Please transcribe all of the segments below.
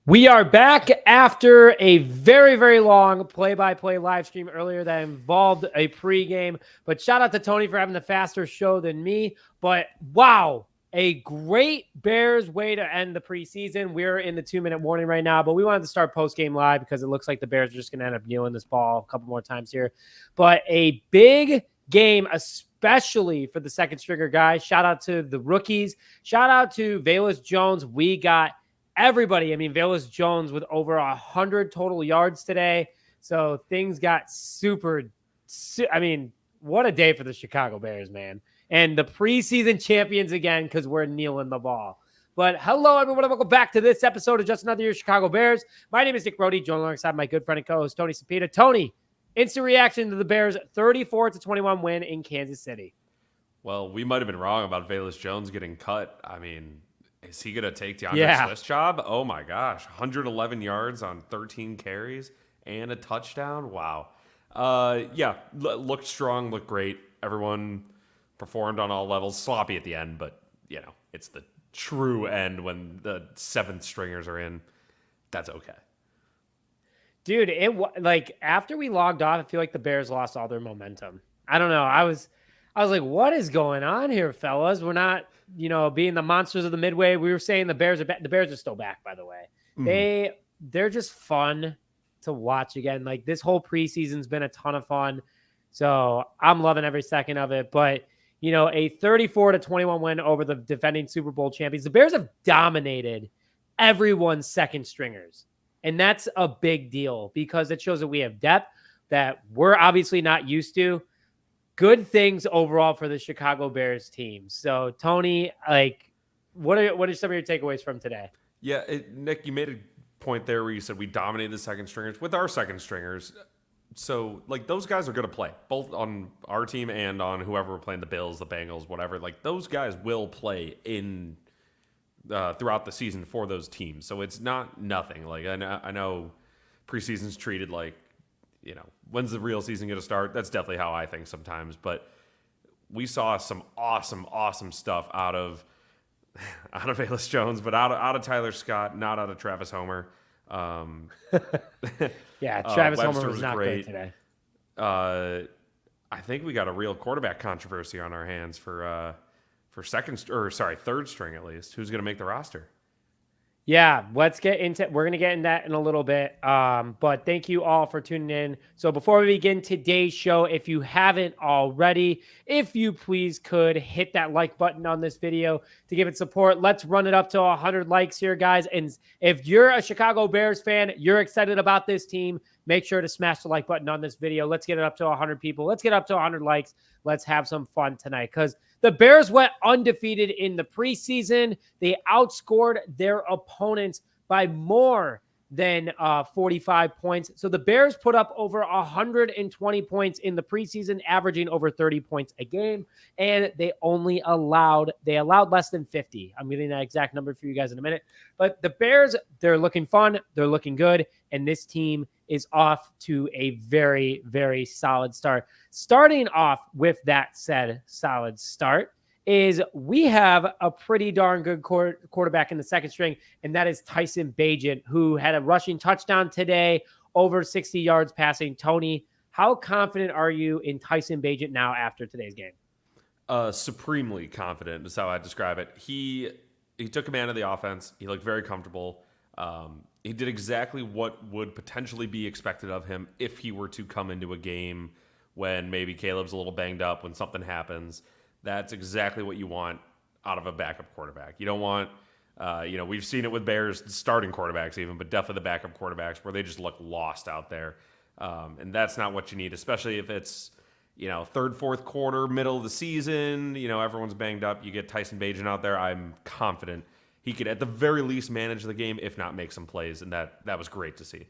We are back after a very, very long play-by-play live stream earlier that involved a pregame. But shout out to Tony for having the faster show than me. But wow, a great Bears way to end the preseason. We're in the 2-minute warning right now, but we wanted to start postgame live because it looks like the Bears are just going to end up kneeling this ball a couple more times here. But a big game, especially for the second stringer guys. Shout out to the rookies. Shout out to Velus Jones. We got everybody. I mean, Velus Jones with over 100 total yards today. So things got I mean, what a day for the Chicago Bears, man. And the preseason champions again because we're kneeling the ball. But hello, everyone. Welcome back to this episode of Just Another Year Chicago Bears. My name is Nick Brody, joined alongside my good friend and co-host, Tony Cepeda. Tony, instant reaction to the Bears' 34-21 win in Kansas City. Well, we might have been wrong about Velus Jones getting cut. I mean, is he going to take DeAndre Swift's job? Oh, my gosh. 111 yards on 13 carries and a touchdown? Wow. Looked strong, looked great. Everyone performed on all levels. Sloppy at the end, but, you know, it's the true end when the seventh stringers are in. That's okay. Dude, after we logged off, I feel like the Bears lost all their momentum. I don't know. I was like, what is going on here, fellas? We're not, being the monsters of the midway. We were saying the Bears are back. The Bears are still back, by the way. Mm. They're just fun to watch again. Like, this whole preseason's been a ton of fun. So I'm loving every second of it. But, a 34-21 win over the defending Super Bowl champions. The Bears have dominated everyone's second stringers. And that's a big deal because it shows that we have depth that we're obviously not used to. Good things overall for the Chicago Bears team. So, Tony, what are some of your takeaways from today? Yeah, Nick, you made a point there where you said we dominated the second stringers with our second stringers. So, those guys are going to play, both on our team and on whoever we're playing, the Bills, the Bengals, whatever. Those guys will play in throughout the season for those teams. So it's not nothing. I know preseason's treated like, when's the real season going to start? That's definitely how I think sometimes. But we saw some awesome stuff out of Velus Jones, but out of Tyler Scott, not out of Travis Homer. Yeah, Travis Homer was not great today. I think we got a real quarterback controversy on our hands for third string at least. Who's going to make the roster? Yeah, we're going to get into that in a little bit. But thank you all for tuning in. So before we begin today's show, if you haven't already, if you please could hit that like button on this video to give it support. Let's run it up to 100 likes here, guys. And if you're a Chicago Bears fan, you're excited about this team, make sure to smash the like button on this video. Let's get it up to 100 people. Let's get up to 100 likes. Let's have some fun tonight because the Bears went undefeated in the preseason. They outscored their opponents by more than 45 points. So the Bears put up over 120 points in the preseason, averaging over 30 points a game, and they allowed less than 50. I'm getting that exact number for you guys in a minute. But the Bears, they're looking fun, they're looking good, and this team is off to a very, very solid start. Starting off with that said solid start is we have a pretty darn good quarterback in the second string, and that is Tyson Bagent, who had a rushing touchdown today, over 60 yards passing. Tony, how confident are you in Tyson Bagent now after today's game? Supremely confident is how I describe it. He took command of the offense. He looked very comfortable. He did exactly what would potentially be expected of him if he were to come into a game when maybe Caleb's a little banged up, when something happens. That's exactly what you want out of a backup quarterback. You don't want, we've seen it with Bears starting quarterbacks even, but definitely the backup quarterbacks where they just look lost out there. And that's not what you need, especially if it's, third, fourth quarter, middle of the season, everyone's banged up. You get Tyson Bagent out there. I'm confident he could at the very least manage the game, if not make some plays. And that was great to see.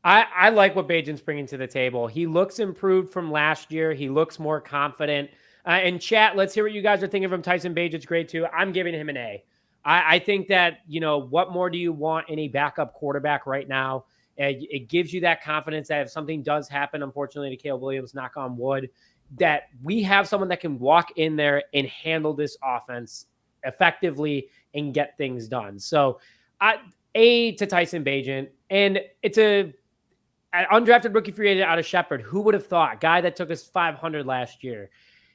I like what Bagent's bringing to the table. He looks improved from last year. He looks more confident. And chat, let's hear what you guys are thinking from Tyson Bagent's grade too. I'm giving him an A. I think that, what more do you want in a backup quarterback right now? It gives you that confidence that if something does happen, unfortunately, to Caleb Williams, knock on wood, that we have someone that can walk in there and handle this offense effectively and get things done. So A to Tyson Bagent, and it's an undrafted rookie free agent out of Shepherd. Who would have thought? Guy that took us 500 last year.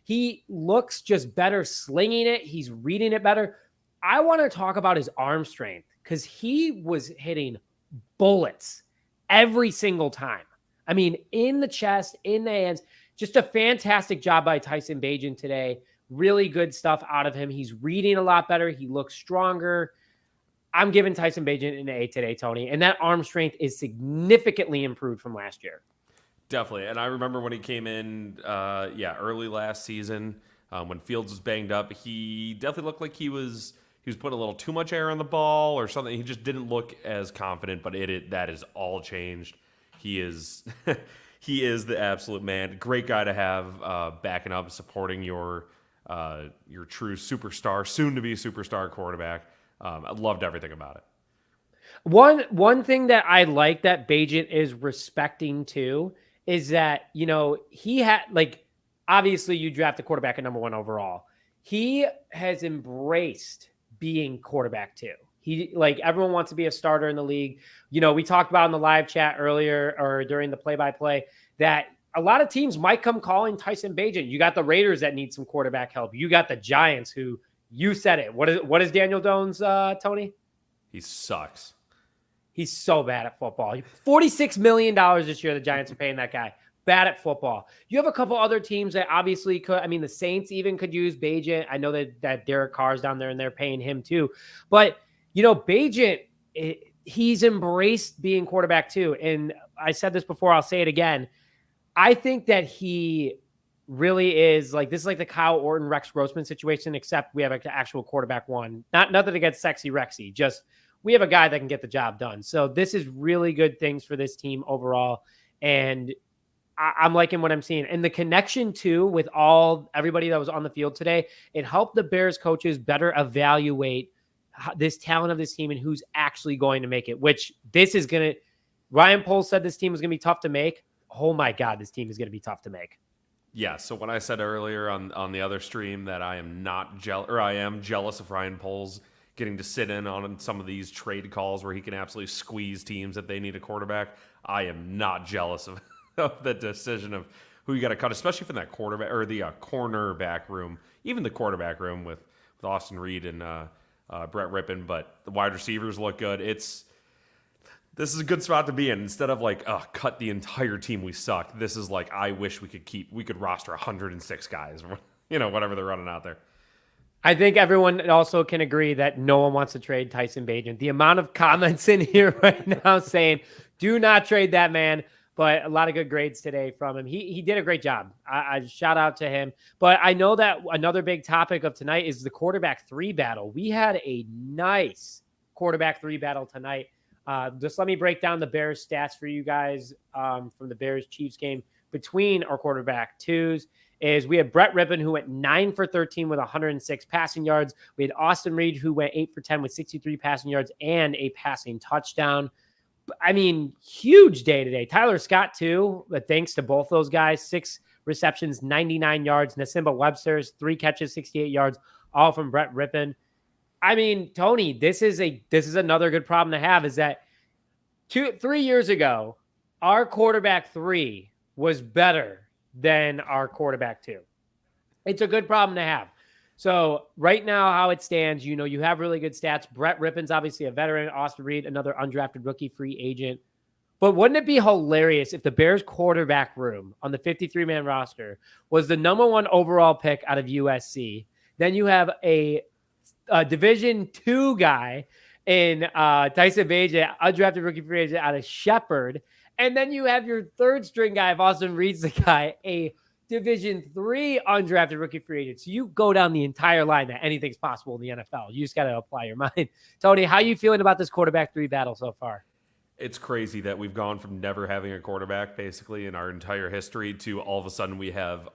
He looks just better slinging it. He's reading it better. I want to talk about his arm strength because he was hitting bullets every single time. I mean, in the chest, in the hands. Just a fantastic job by Tyson Bagent today. Really good stuff out of him. He's reading a lot better. He looks stronger. I'm giving Tyson Bagent an A today, Tony. And that arm strength is significantly improved from last year. Definitely. And I remember when he came in, early last season, when Fields was banged up, he definitely looked like he was putting a little too much air on the ball or something. He just didn't look as confident, but that is all changed. He is he is the absolute man. Great guy to have backing up, supporting your true superstar, soon to be superstar quarterback. I loved everything about it. One thing that I like that Bagent is respecting too is that, he had, obviously you draft a quarterback at number 1 overall. He has embraced being quarterback too. He, everyone wants to be a starter in the league. We talked about in the live chat earlier or during the play-by-play that a lot of teams might come calling Tyson Bagent. You got the Raiders that need some quarterback help. You got the Giants who, you said it. What is Daniel Jones, Tony? He sucks. He's so bad at football. $46 million this year the Giants are paying that guy. Bad at football. You have a couple other teams that obviously could. I mean, the Saints even could use Bagent. I know that Derek Carr's down there and they're paying him too. But, Bagent, he's embraced being quarterback too. And I said this before, I'll say it again. I think that he really is this is like the Kyle Orton, Rex Grossman situation, except we have an actual quarterback one. Nothing against sexy Rexy, just we have a guy that can get the job done. So this is really good things for this team overall. And I'm liking what I'm seeing. And the connection too with everybody that was on the field today, it helped the Bears coaches better evaluate this talent of this team and who's actually going to make it, which Ryan Poles said this team was going to be tough to make. Oh my God, this team is going to be tough to make. Yeah, so when I said earlier on the other stream that I am not jealous, or I am jealous of Ryan Poles getting to sit in on some of these trade calls where he can absolutely squeeze teams if they need a quarterback, I am not jealous of the decision of who you got to cut, especially from that quarterback or the cornerback room, even the quarterback room with Austin Reed and Brett Rippon, but the wide receivers look good. This is a good spot to be in. Instead of cut the entire team, we suck. This is I wish we could roster 106 guys, whatever they're running out there. I think everyone also can agree that no one wants to trade Tyson Bagent. The amount of comments in here right now saying, do not trade that man. But a lot of good grades today from him. He did a great job. I shout out to him. But I know that another big topic of tonight is the quarterback 3 battle. We had a nice quarterback 3 battle tonight. Just let me break down the Bears stats for you guys from the Bears-Chiefs game. Between our quarterback 2s is we had Brett Rippon, who went 9 for 13 with 106 passing yards. We had Austin Reed, who went 8 for 10 with 63 passing yards and a passing touchdown. I mean, huge day today. Tyler Scott, too, but thanks to both those guys. 6 receptions, 99 yards. Nasimba Webster's 3 catches, 68 yards, all from Brett Rippon. I mean, Tony, this is another good problem to have, is that 3 years ago, our quarterback 3 was better than our quarterback 2. It's a good problem to have. So right now, how it stands, you have really good stats. Brett Rippon's obviously a veteran. Austin Reed, another undrafted rookie free agent. But wouldn't it be hilarious if the Bears quarterback room on the 53-man roster was the number 1 overall pick out of USC? Then you have a Division II guy in Tyson Bagent, undrafted rookie free agent out of Shepherd. And then you have your 3rd string guy, if Austin Reed's the guy, a Division III undrafted rookie free agent. So you go down the entire line that anything's possible in the NFL. You just got to apply your mind. Tony, how are you feeling about this quarterback 3 battle so far? It's crazy that we've gone from never having a quarterback basically in our entire history to all of a sudden we have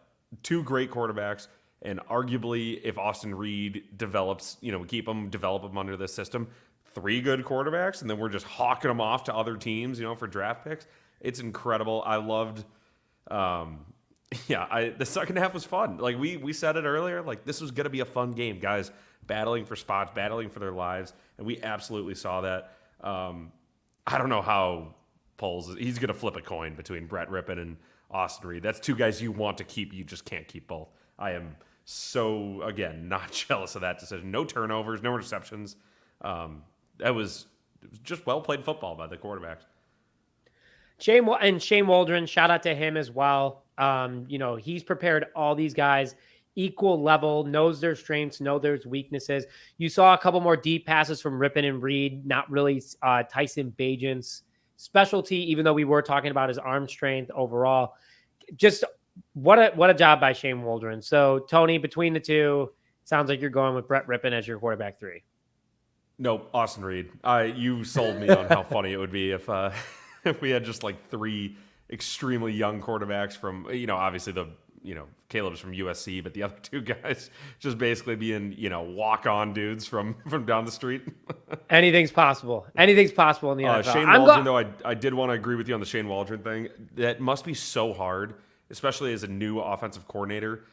2 great quarterbacks. And arguably, if Austin Reed develops, we develop him under this system, 3 good quarterbacks, and then we're just hawking them off to other teams, for draft picks. It's incredible. I loved the second half was fun. We said it earlier, this was going to be a fun game. Guys battling for spots, battling for their lives, and we absolutely saw that. I don't know how he's going to flip a coin between Brett Rippon and Austin Reed. That's two guys you want to keep. You just can't keep both. I am so, again, not jealous of that decision. No turnovers, no interceptions. It was just well-played football by the quarterbacks. Shane Waldron, shout out to him as well. He's prepared all these guys equal level, knows their strengths, know their weaknesses. You saw a couple more deep passes from Rippon and Reed, not really Tyson Bagent's specialty, even though we were talking about his arm strength overall. Just what a job by Shane Waldron. So, Tony, between the two, sounds like you're going with Brett Rippon as your quarterback 3. No, Austin Reed. You sold me on how funny it would be if we had just like 3 extremely young quarterbacks from, obviously Caleb's from USC, but the other 2 guys just basically being, walk-on dudes from down the street. Anything's possible. Anything's possible in the NFL. Shane Waldron, though, I did want to agree with you on the Shane Waldron thing. That must be so hard, especially as a new offensive coordinator,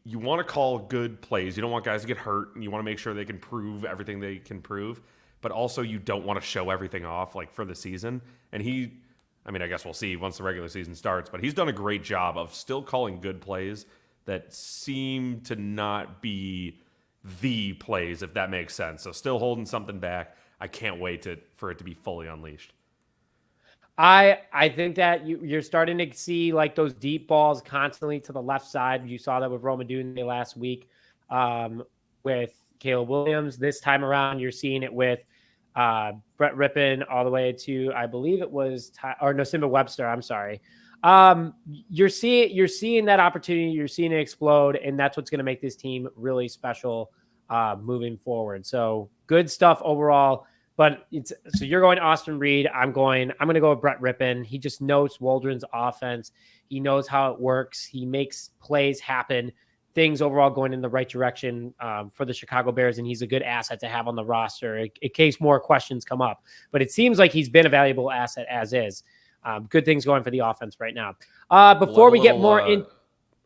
you want to call good plays. You don't want guys to get hurt, and you want to make sure they can prove everything they can prove, but also you don't want to show everything off like for the season. And I guess we'll see once the regular season starts, but he's done a great job of still calling good plays that seem to not be the plays, if that makes sense. So still holding something back. I can't wait for it to be fully unleashed. I think that you're starting to see like those deep balls constantly to the left side. You saw that with Roma Dunne last week with Caleb Williams. This time around, you're seeing it with Brett Rippon all the way to, I believe it was, Simba Webster. I'm sorry. You're seeing that opportunity. You're seeing it explode, and that's what's going to make this team really special moving forward. So good stuff overall. But so you're going Austin Reed. I'm going to go with Brett Rippon. He just knows Waldron's offense. He knows how it works. He makes plays happen. Things overall going in the right direction for the Chicago Bears, and he's a good asset to have on the roster in case more questions come up. But it seems like he's been a valuable asset as is. Good things going for the offense right now. Before we get more in...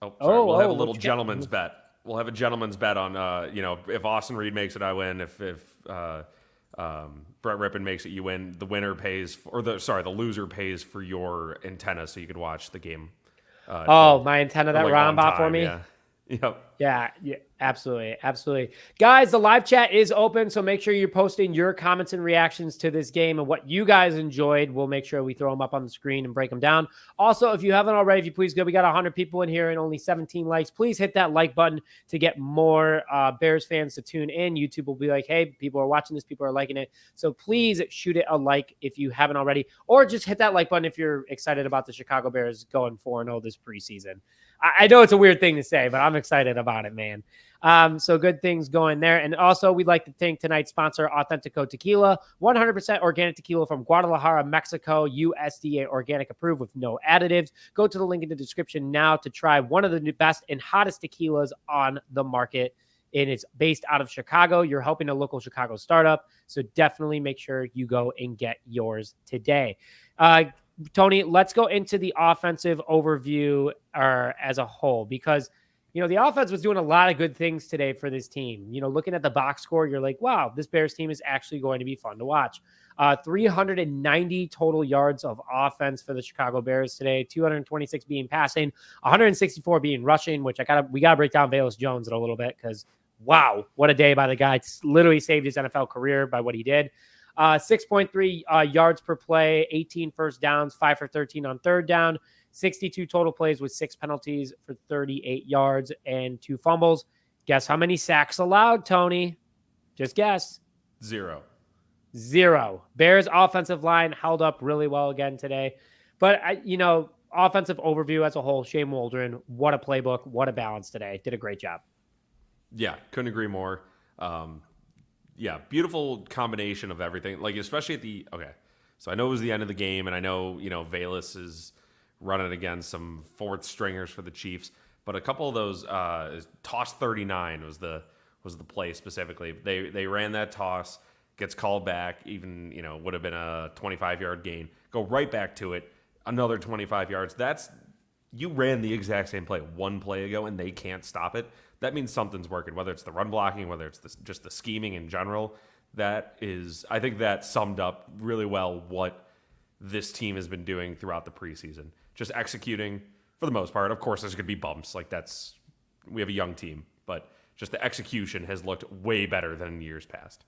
we'll have a little gentleman's bet. We'll have a gentleman's bet on, if Austin Reed makes it, I win. If Brett Rippon makes it, you win. The winner pays, the loser pays for your antenna so you could watch the game. My antenna that Ron bought for me? Yeah. Yep. Yeah, absolutely. Guys, the live chat is open, so make sure you're posting your comments and reactions to this game and what you guys enjoyed. We'll make sure we throw them up on the screen and break them down. Also, if you haven't already, if you please go, we got 100 people in here and only 17 likes. Please hit that like button to get more Bears fans to tune in. YouTube will be like, hey, people are watching this, people are liking it. So please shoot it a like if you haven't already, or just hit that like button if you're excited about the Chicago Bears going 4-0 this preseason. I know it's a weird thing to say, but I'm excited about it, man. So good things going there. And also, we'd like to thank tonight's sponsor, Authentico Tequila, 100% organic tequila from Guadalajara, Mexico, USDA organic approved with no additives. Go to the link in the description now to try one of the best and hottest tequilas on the market. And it's based out of Chicago. You're helping a local Chicago startup. So definitely make sure you go and get yours today. Tony, let's go into the offensive overview as a whole, because, the offense was doing a lot of good things today for this team. Looking at the box score, you're like, wow, this Bears team is actually going to be fun to watch. 390 total yards of offense for the Chicago Bears today, 226 being passing, 164 being rushing, which we got to break down Velus Jones in a little bit because, wow, what a day by the guy. Literally saved his NFL career by what he did. 6.3 yards per play, 18 first downs, 5 for 13 on third down, 62 total plays with 6 penalties for 38 yards and 2 fumbles. Guess how many sacks allowed, Tony? Just guess. 0. Bears offensive line held up really well again today. But, offensive overview as a whole, Shane Waldron, what a playbook, what a balance today. Did a great job. Yeah, couldn't agree more. Yeah, beautiful combination of everything. Like, especially so I know it was the end of the game, and I know, Velus is running against some fourth stringers for the Chiefs, but a couple of those, toss 39 was the play specifically. They ran that toss, gets called back, even, would have been a 25-yard gain. Go right back to it, another 25 yards. You ran the exact same play one play ago, and they can't stop it. That means something's working, whether it's the run blocking, whether it's just the scheming in general. I think that summed up really well what this team has been doing throughout the preseason. Just executing for the most part. Of course, there's going to be bumps. We have a young team, but just the execution has looked way better than in years past.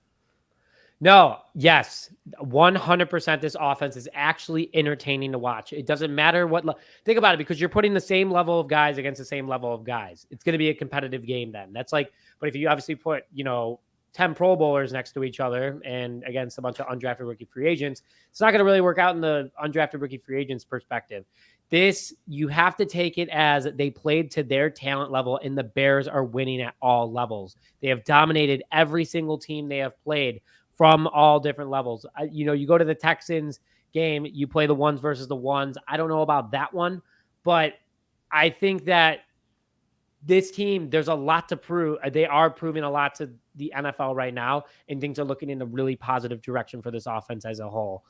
No, yes, 100%. This offense is actually entertaining to watch. It doesn't matter think about it, because you're putting the same level of guys against the same level of guys. It's going to be a competitive game then. But if you obviously put, 10 Pro Bowlers next to each other and against a bunch of undrafted rookie free agents, it's not going to really work out in the undrafted rookie free agents perspective. You have to take it as they played to their talent level, and the Bears are winning at all levels. They have dominated every single team they have played from all different levels. You go to the Texans game, you play the ones versus the ones. I don't know about that one, but I think that this team, there's a lot to prove. They are proving a lot to the NFL right now, and things are looking in a really positive direction for this offense as a whole.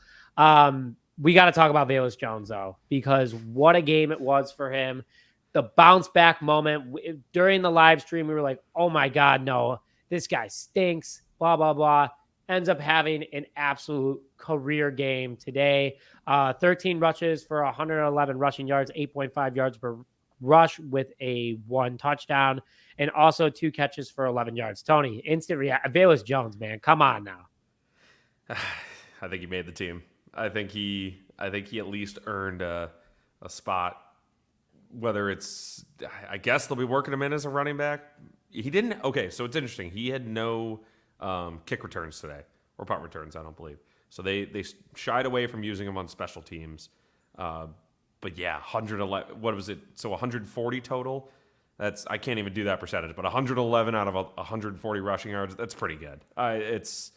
We got to talk about Velus Jones, though, because what a game it was for him. The bounce back moment during the live stream, we were like, oh my God, no, this guy stinks, blah, blah, blah. Ends up having an absolute career game today. 13 rushes for 111 rushing yards, 8.5 yards per rush with a 1 touchdown, and also 2 catches for 11 yards. Tony, instant react. Velus Jones, man, come on now. I think he made the team. I think he at least earned a spot. Whether it's, I guess they'll be working him in as a running back. He didn't. Okay, so it's interesting. He had no kick returns today, or punt returns, I don't believe. So they shied away from using him on special teams. But yeah, 111. What was it? So 140 total. I can't even do that percentage, but 111 out of 140 rushing yards. That's pretty good. It's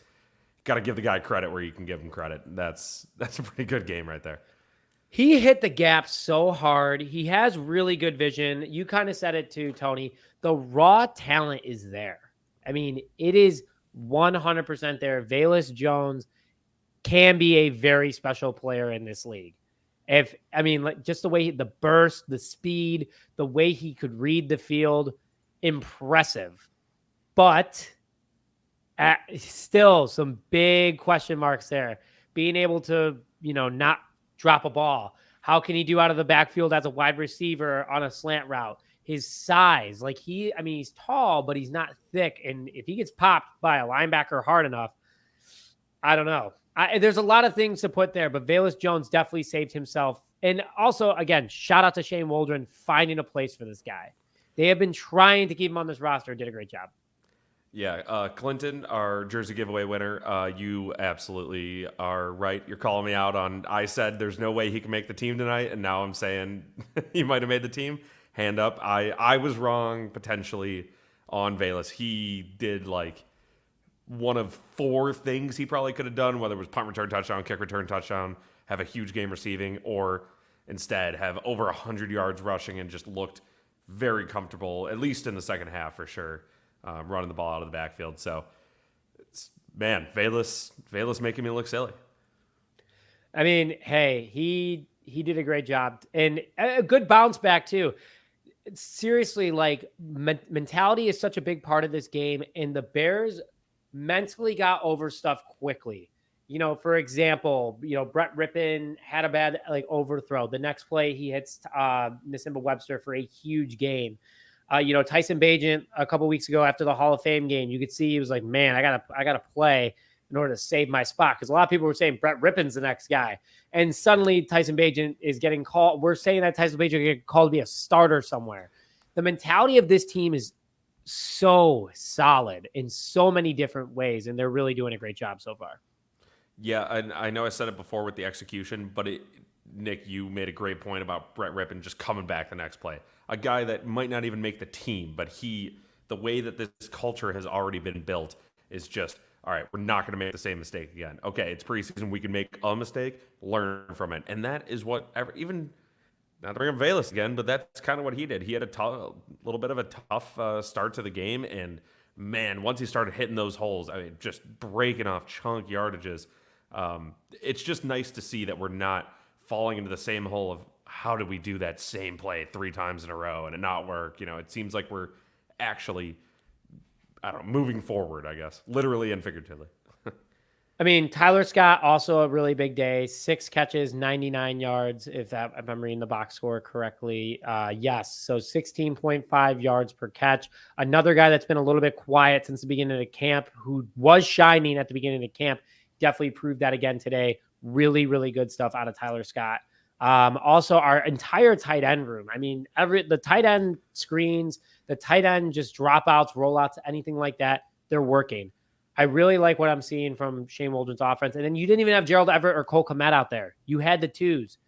got to give the guy credit where you can give him credit. That's a pretty good game right there. He hit the gap so hard. He has really good vision. You kind of said it too, Tony. The raw talent is there. I mean, it is 100% there. Velus Jones can be a very special player in this league. Just the way the burst, the speed, the way he could read the field, impressive. But still some big question marks there. Being able to, not drop a ball. How can he do out of the backfield as a wide receiver on a slant route? His size, he's tall, but he's not thick. And if he gets popped by a linebacker hard enough, I don't know. There's a lot of things to put there, but Velus Jones definitely saved himself. And also, again, shout out to Shane Waldron finding a place for this guy. They have been trying to keep him on this roster. Did a great job. Yeah, Clinton, our jersey giveaway winner, you absolutely are right. You're calling me out on, I said there's no way he can make the team tonight, and now I'm saying he might have made the team. Hand up. I was wrong potentially on Velus. He did one of 4 things he probably could have done, whether it was punt return touchdown, kick return touchdown, have a huge game receiving, or instead have over 100 yards rushing and just looked very comfortable, at least in the second half for sure, running the ball out of the backfield. So, Velus making me look silly. I mean, hey, he did a great job, and a good bounce back too. Seriously, mentality is such a big part of this game, and the Bears mentally got over stuff quickly. For example, Brett Rippon had a bad overthrow. The next play he hits Nisimba Webster for a huge gain. Tyson Bagent a couple weeks ago after the Hall of Fame game, you could see he was like, man, I gotta play in order to save my spot. Because a lot of people were saying Brett Rippon's the next guy. And suddenly Tyson Bagent is getting called. We're saying that Tyson Bagent get called to be a starter somewhere. The mentality of this team is so solid in so many different ways, and they're really doing a great job so far. Yeah, and I know I said it before with the execution, but Nick, you made a great point about Brett Rippon just coming back the next play. A guy that might not even make the team, but the way that this culture has already been built is just, all right, we're not going to make the same mistake again. Okay, it's preseason. We can make a mistake, learn from it. And that is even not to bring up Velus again, but that's kind of what he did. He had a little bit of a tough start to the game. And man, once he started hitting those holes, just breaking off chunk yardages, it's just nice to see that we're not falling into the same hole of how did we do that same play 3 times in a row and it not work. It seems like we're actually, moving forward, I guess, literally and figuratively. I mean, Tyler Scott, also a really big day. 6 catches, 99 yards, if I'm reading the box score correctly. Yes, so 16.5 yards per catch. Another guy that's been a little bit quiet since the beginning of the camp, who was shining at the beginning of the camp, definitely proved that again today. Really, really good stuff out of Tyler Scott. Also, our entire tight end room. I mean, the tight end screens, the tight end just dropouts, rollouts, anything like that, they're working. I really like what I'm seeing from Shane Waldron's offense. And then you didn't even have Gerald Everett or Cole Kmet out there. You had the twos.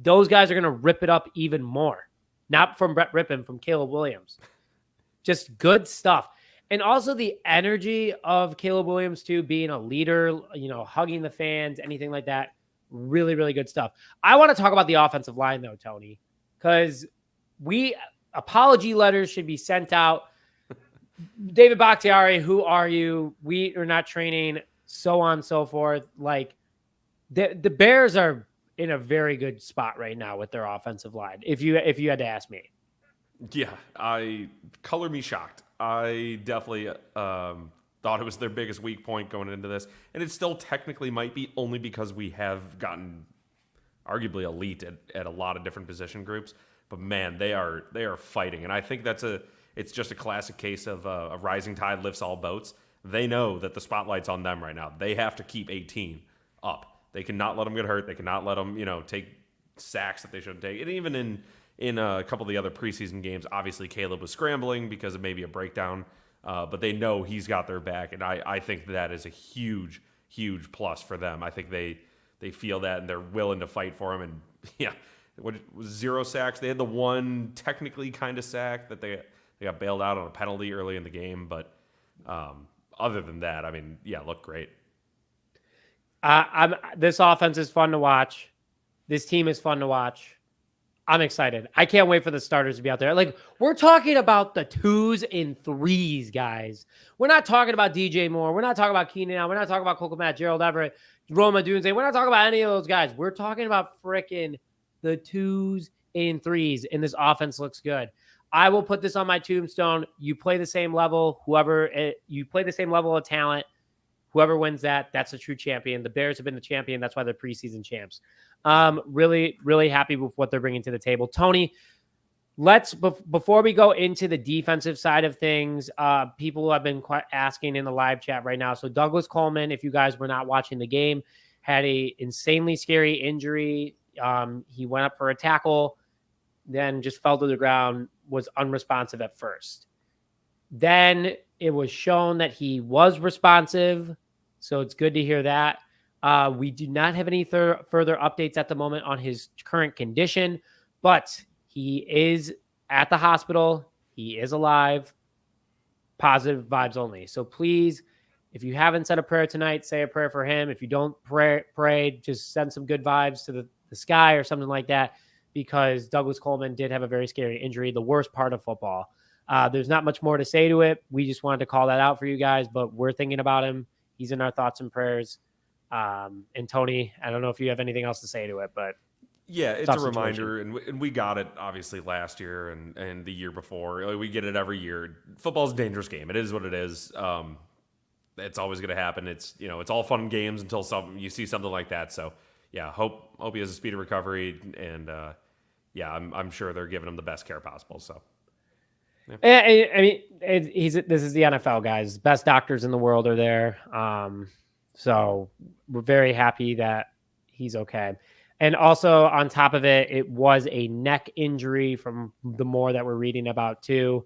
Those guys are going to rip it up even more. Not from Brett Rippon, from Caleb Williams. Just good stuff. And also the energy of Caleb Williams, too, being a leader, hugging the fans, anything like that. Really, really good stuff. I want to talk about the offensive line, though, Tony, because apology letters should be sent out. David Bakhtiari, who are you? We are not training, so on and so forth. Like the Bears are in a very good spot right now with their offensive line. If you had to ask me. Yeah, color me shocked. I definitely thought it was their biggest weak point going into this, and it still technically might be, only because we have gotten arguably elite at a lot of different position groups. But man, they are fighting, and I think it's just a classic case of a rising tide lifts all boats. They know that the spotlight's on them right now. They have to keep 18 up. They cannot let them get hurt. They cannot let them, take sacks that they shouldn't take. And even in a couple of the other preseason games, obviously Caleb was scrambling because of maybe a breakdown, but they know he's got their back, and I think that is a huge, huge plus for them. I think they feel that, and they're willing to fight for him. And yeah, what was 0 sacks? They had the one technically kind of sack that they got bailed out on a penalty early in the game, but other than that, I mean, yeah, look great. This offense is fun to watch. This team is fun to watch. I'm excited. I can't wait for the starters to be out there. Like, we're talking about the 2s and 3s, guys. We're not talking about DJ Moore. We're not talking about Keenan Allen. We're not talking about Cole Kmet, Gerald Everett, Roma Dunze. We're not talking about any of those guys. We're talking about frickin' the 2s and 3s, and this offense looks good. I will put this on my tombstone. You play the same level. You play the same level of talent. Whoever wins that's a true champion. The Bears have been the champion. That's why they're preseason champs. Really, really happy with what they're bringing to the table. Tony, before we go into the defensive side of things, people have been asking in the live chat right now. So Douglas Coleman, if you guys were not watching the game, had a insanely scary injury. He went up for a tackle, then just fell to the ground, was unresponsive at first. Then it was shown that he was responsive, so it's good to hear that. We do not have any further updates at the moment on his current condition, but he is at the hospital. He is alive. Positive vibes only. So please, if you haven't said a prayer tonight, say a prayer for him. If you don't pray, just send some good vibes to the sky or something like that, because Douglas Coleman did have a very scary injury, the worst part of football. There's not much more to say to it. We just wanted to call that out for you guys, but we're thinking about him. He's in our thoughts and prayers. And Tony, I don't know if you have anything else to say to it, but yeah, it's a reminder, and we got it obviously last year and the year before. We get it every year. Football's a dangerous game. It is what it is. It's always going to happen. It's it's all fun and games until you see something like that. So yeah, hope he has a speedy recovery, and I'm sure they're giving him the best care possible. So. Yeah. I mean, this is the NFL, guys. Best doctors in the world are there. So we're very happy that he's okay. And also on top of it, it was a neck injury from the more that we're reading about too.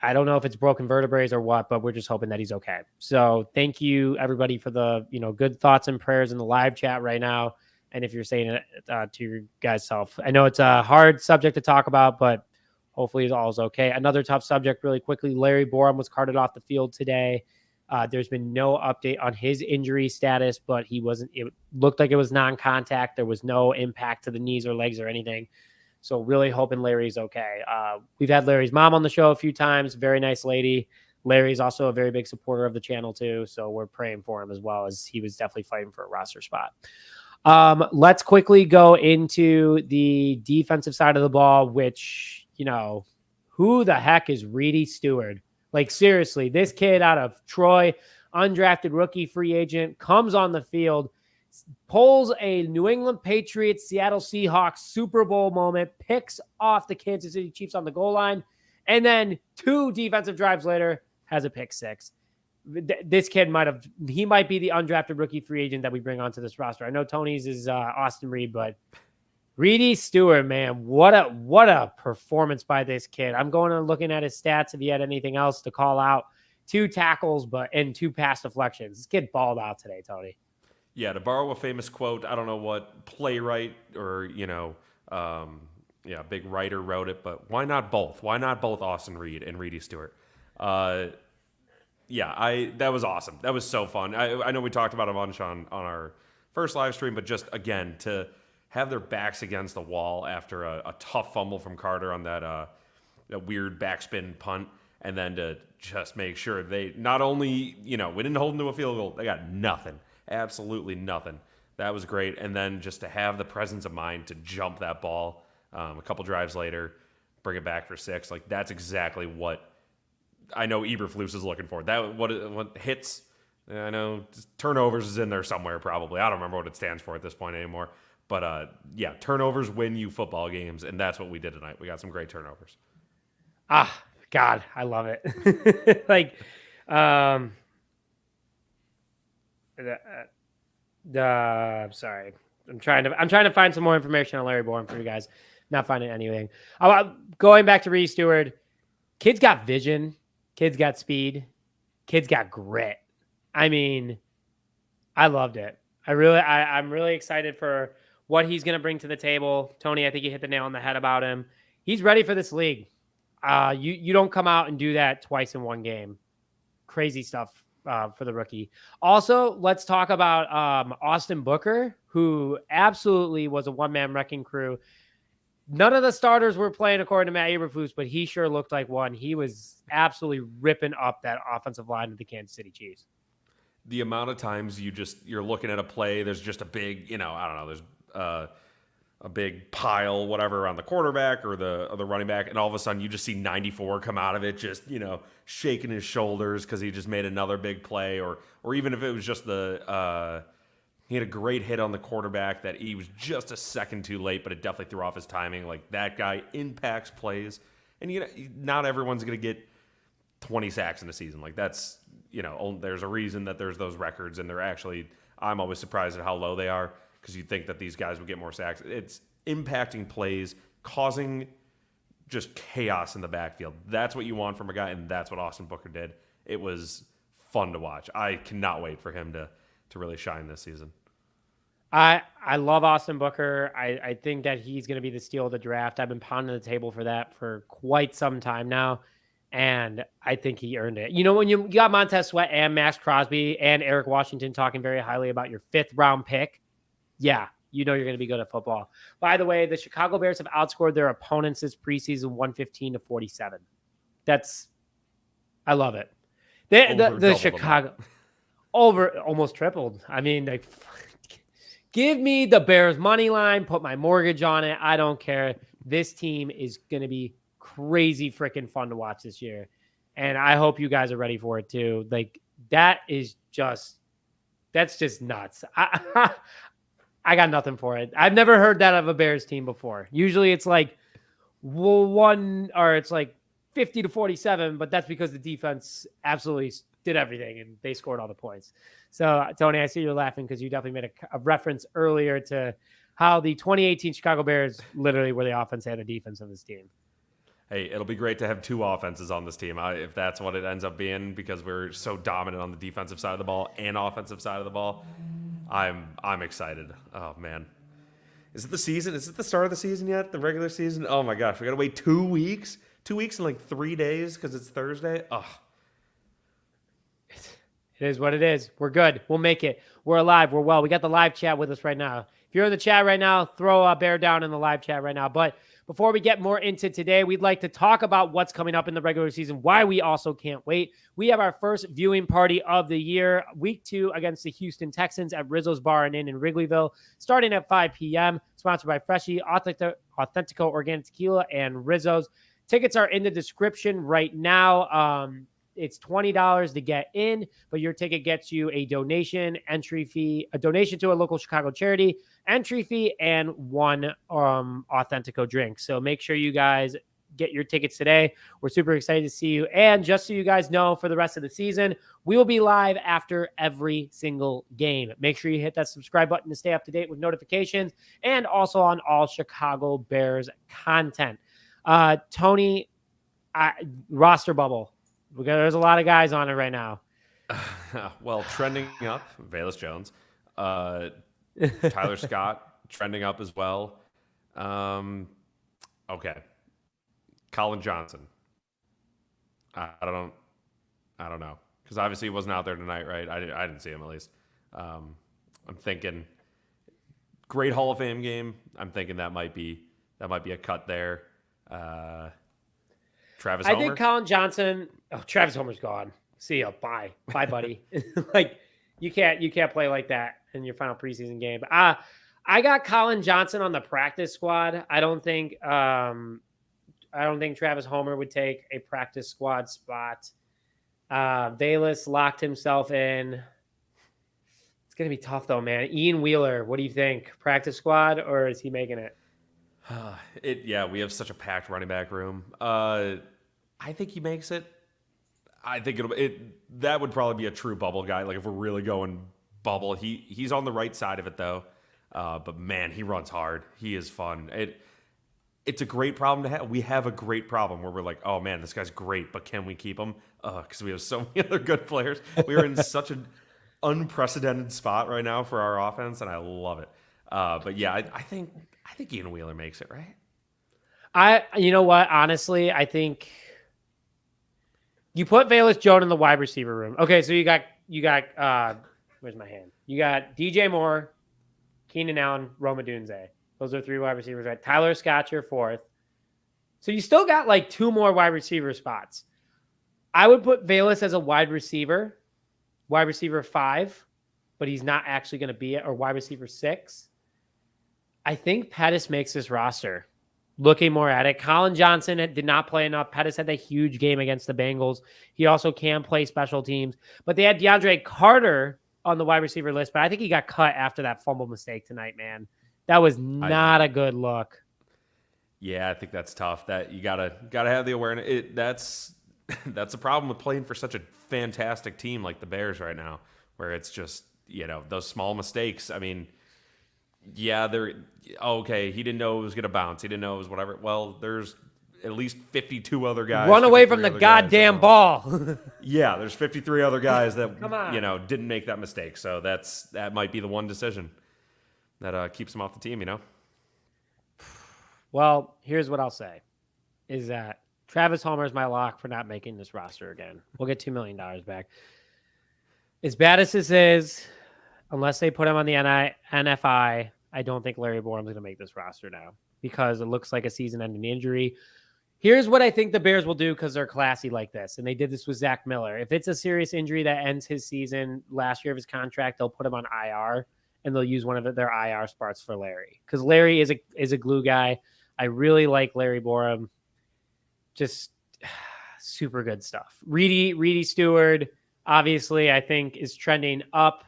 I don't know if it's broken vertebrae or what, but we're just hoping that he's okay. So thank you everybody for the, good thoughts and prayers in the live chat right now. And if you're saying it to your guys' self, I know it's a hard subject to talk about, but hopefully all is okay. Another tough subject really quickly. Larry Borom was carted off the field today. There's been no update on his injury status, but it looked like it was non-contact. There was no impact to the knees or legs or anything. So really hoping Larry's okay. We've had Larry's mom on the show a few times. Very nice lady. Larry's also a very big supporter of the channel too. So we're praying for him, as well as he was definitely fighting for a roster spot. Let's quickly go into the defensive side of the ball, which, who the heck is Reddy Steward? Like, seriously, this kid out of Troy, undrafted rookie free agent, comes on the field, pulls a New England Patriots, Seattle Seahawks Super Bowl moment, picks off the Kansas City Chiefs on the goal line, and then 2 defensive drives later has a pick 6. This kid might be the undrafted rookie free agent that we bring onto this roster. I know Tony's is Austin Reed, but Reddy Steward, man, what a performance by this kid. I'm going and looking at his stats if he had anything else to call out. 2 tackles, and 2 pass deflections. This kid balled out today, Tony. Yeah, to borrow a famous quote, I don't know what playwright or, big writer wrote it, but why not both? Why not both Austin Reed and Reddy Steward? That was awesome. That was so fun. I know we talked about a bunch on our first live stream, but just, again, to have their backs against the wall after a tough fumble from Carter on that weird backspin punt, and then to just make sure they not only, we didn't hold them to a field goal, they got nothing. Absolutely nothing. That was great. And then just to have the presence of mind to jump that ball a couple drives later, bring it back for 6. Like, that's exactly what I know Eberflus is looking for. That what hits, I know turnovers is in there somewhere probably. I don't remember what it stands for at this point anymore. But, turnovers win you football games, and that's what we did tonight. We got some great turnovers. God, I love it. Sorry. I'm trying to find some more information on Larry Borom for you guys. Not finding anything. Going back to Reddy Steward, kid's got vision, kid's got speed, kid's got grit. I mean, I loved it. I'm really excited for what he's going to bring to the table. Tony, I think you hit the nail on the head about him. He's ready for this league. You don't come out and do that twice in one game. Crazy stuff for the rookie. Also, let's talk about Austin Booker, who absolutely was a one-man wrecking crew. None of the starters were playing according to Matt Eberflus, but he sure looked like one. He was absolutely ripping up that offensive line of the Kansas City Chiefs. The amount of times you're looking at a play, there's just a big, there's a big pile, whatever, on the quarterback or the running back, and all of a sudden you just see 94 come out of it, just, shaking his shoulders because he just made another big play, or even if it was just he had a great hit on the quarterback that he was just a second too late, but it definitely threw off his timing. Like, that guy impacts plays, and not everyone's going to get 20 sacks in a season. Like, that's, there's a reason that there's those records, and I'm always surprised at how low they are, because you'd think that these guys would get more sacks. It's impacting plays, causing just chaos in the backfield. That's what you want from a guy, and that's what Austin Booker did. It was fun to watch. I cannot wait for him to really shine this season. I love Austin Booker. I think that he's going to be the steal of the draft. I've been pounding the table for that for quite some time now, and I think he earned it. When you got Montez Sweat and Max Crosby and Eric Washington talking very highly about your 5th round pick, yeah, you're going to be good at football. By the way, the Chicago Bears have outscored their opponents this preseason 115-47. I love it. The Chicago over almost tripled. I mean, give me the Bears money line, put my mortgage on it. I don't care. This team is going to be crazy freaking fun to watch this year. And I hope you guys are ready for it too. That's just nuts. I got nothing for it. I've never heard that of a Bears team before. Usually it's like 50-47, but that's because the defense absolutely did everything and they scored all the points. So, Tony, I see you're laughing because you definitely made a reference earlier to how the 2018 Chicago Bears literally were the offense and the defense of this team. Hey, it'll be great to have 2 offenses on this team if that's what it ends up being, because we're so dominant on the defensive side of the ball and offensive side of the ball. I'm excited. Oh, man. Is it the season? Is it the start of the season yet? The regular season? Oh, my gosh. We got to wait 2 weeks? 2 weeks and 3 days because it's Thursday? Ugh. It is what it is. We're good. We'll make it. We're alive. We're well. We got the live chat with us right now. If you're in the chat right now, throw a bear down in the live chat right now. But before we get more into today, we'd like to talk about what's coming up in the regular season, why we also can't wait. We have our first viewing party of the year, week 2 against the Houston Texans at Rizzo's Bar and Inn in Wrigleyville, starting at 5 p.m., sponsored by Freshie, Authentico Organic Tequila, and Rizzo's. Tickets are in the description right now. It's $20 to get in, but your ticket gets you a donation, entry fee, a donation to a local Chicago charity, entry fee, and one Authentico drink. So make sure you guys get your tickets today. We're super excited to see you. And just so you guys know, for the rest of the season, we will be live after every single game. Make sure you hit that subscribe button to stay up to date with notifications and also on all Chicago Bears content. Tony, roster bubble. There's a lot of guys on it right now. Well, trending up, Velus Jones. Tyler Scott, trending up as well. Okay. Colin Johnson. I don't know, because obviously he wasn't out there tonight, right? I didn't see him, at least. I'm thinking great Hall of Fame game. I'm thinking that might be a cut there. Travis Homer. I think Colin Johnson. Oh, Travis Homer's gone. See ya. Bye, buddy. Like you can't play like that in your final preseason game. I got Colin Johnson on the practice squad. I don't think Travis Homer would take a practice squad spot. Velus locked himself in. It's going to be tough, though, man. Ian Wheeler, what do you think? Practice squad, or is he making it? Yeah, we have such a packed running back room. I think he makes it. I think that would probably be a true bubble guy. Like if we're really going bubble, he's on the right side of it, though. But man, he runs hard. He is fun. It's a great problem to have. We have a great problem where we're like, oh man, this guy's great, but can we keep him? Because we have so many other good players. We are in such an unprecedented spot right now for our offense, and I love it. But yeah, I think Ian Wheeler makes it, right? You know what? Honestly, I think you put Velus Jones in the wide receiver room. Okay, so you got where's my hand? You got DJ Moore, Keenan Allen, Roma Dunze. Those are 3 wide receivers, right? Tyler Scott, your 4th. So you still got like 2 more wide receiver spots. I would put Velus as a wide receiver 5, but he's not actually going to be it, or wide receiver 6. I think Pettis makes this roster. Looking more at it, Colin Johnson did not play enough. Pettis had a huge game against the Bengals. He also can play special teams, but they had DeAndre Carter on the wide receiver list, but I think he got cut after that fumble mistake tonight, man. That was not a good look. Yeah, I think that's tough. That you gotta have the awareness. That's a problem with playing for such a fantastic team like the Bears right now, where it's just those small mistakes. I mean, yeah, they're okay. He didn't know it was gonna bounce. He didn't know it was whatever. Well, there's at least 52 other guys. Run away from the goddamn ball. Yeah, there's 53 other guys that didn't make that mistake. So that might be the one decision that keeps him off the team, Well, here's what I'll say, is that Travis Homer is my lock for not making this roster again. We'll get $2 million back. As bad as this is, unless they put him on the NFI, I don't think Larry Borom's going to make this roster now because it looks like a season-ending injury. Here's what I think the Bears will do because they're classy like this, and they did this with Zach Miller. If it's a serious injury that ends his season last year of his contract, they'll put him on IR, and they'll use one of their IR spots for Larry. Because Larry is a glue guy. I really like Larry Borom. Just super good stuff. Reddy Steward, obviously, I think is trending up.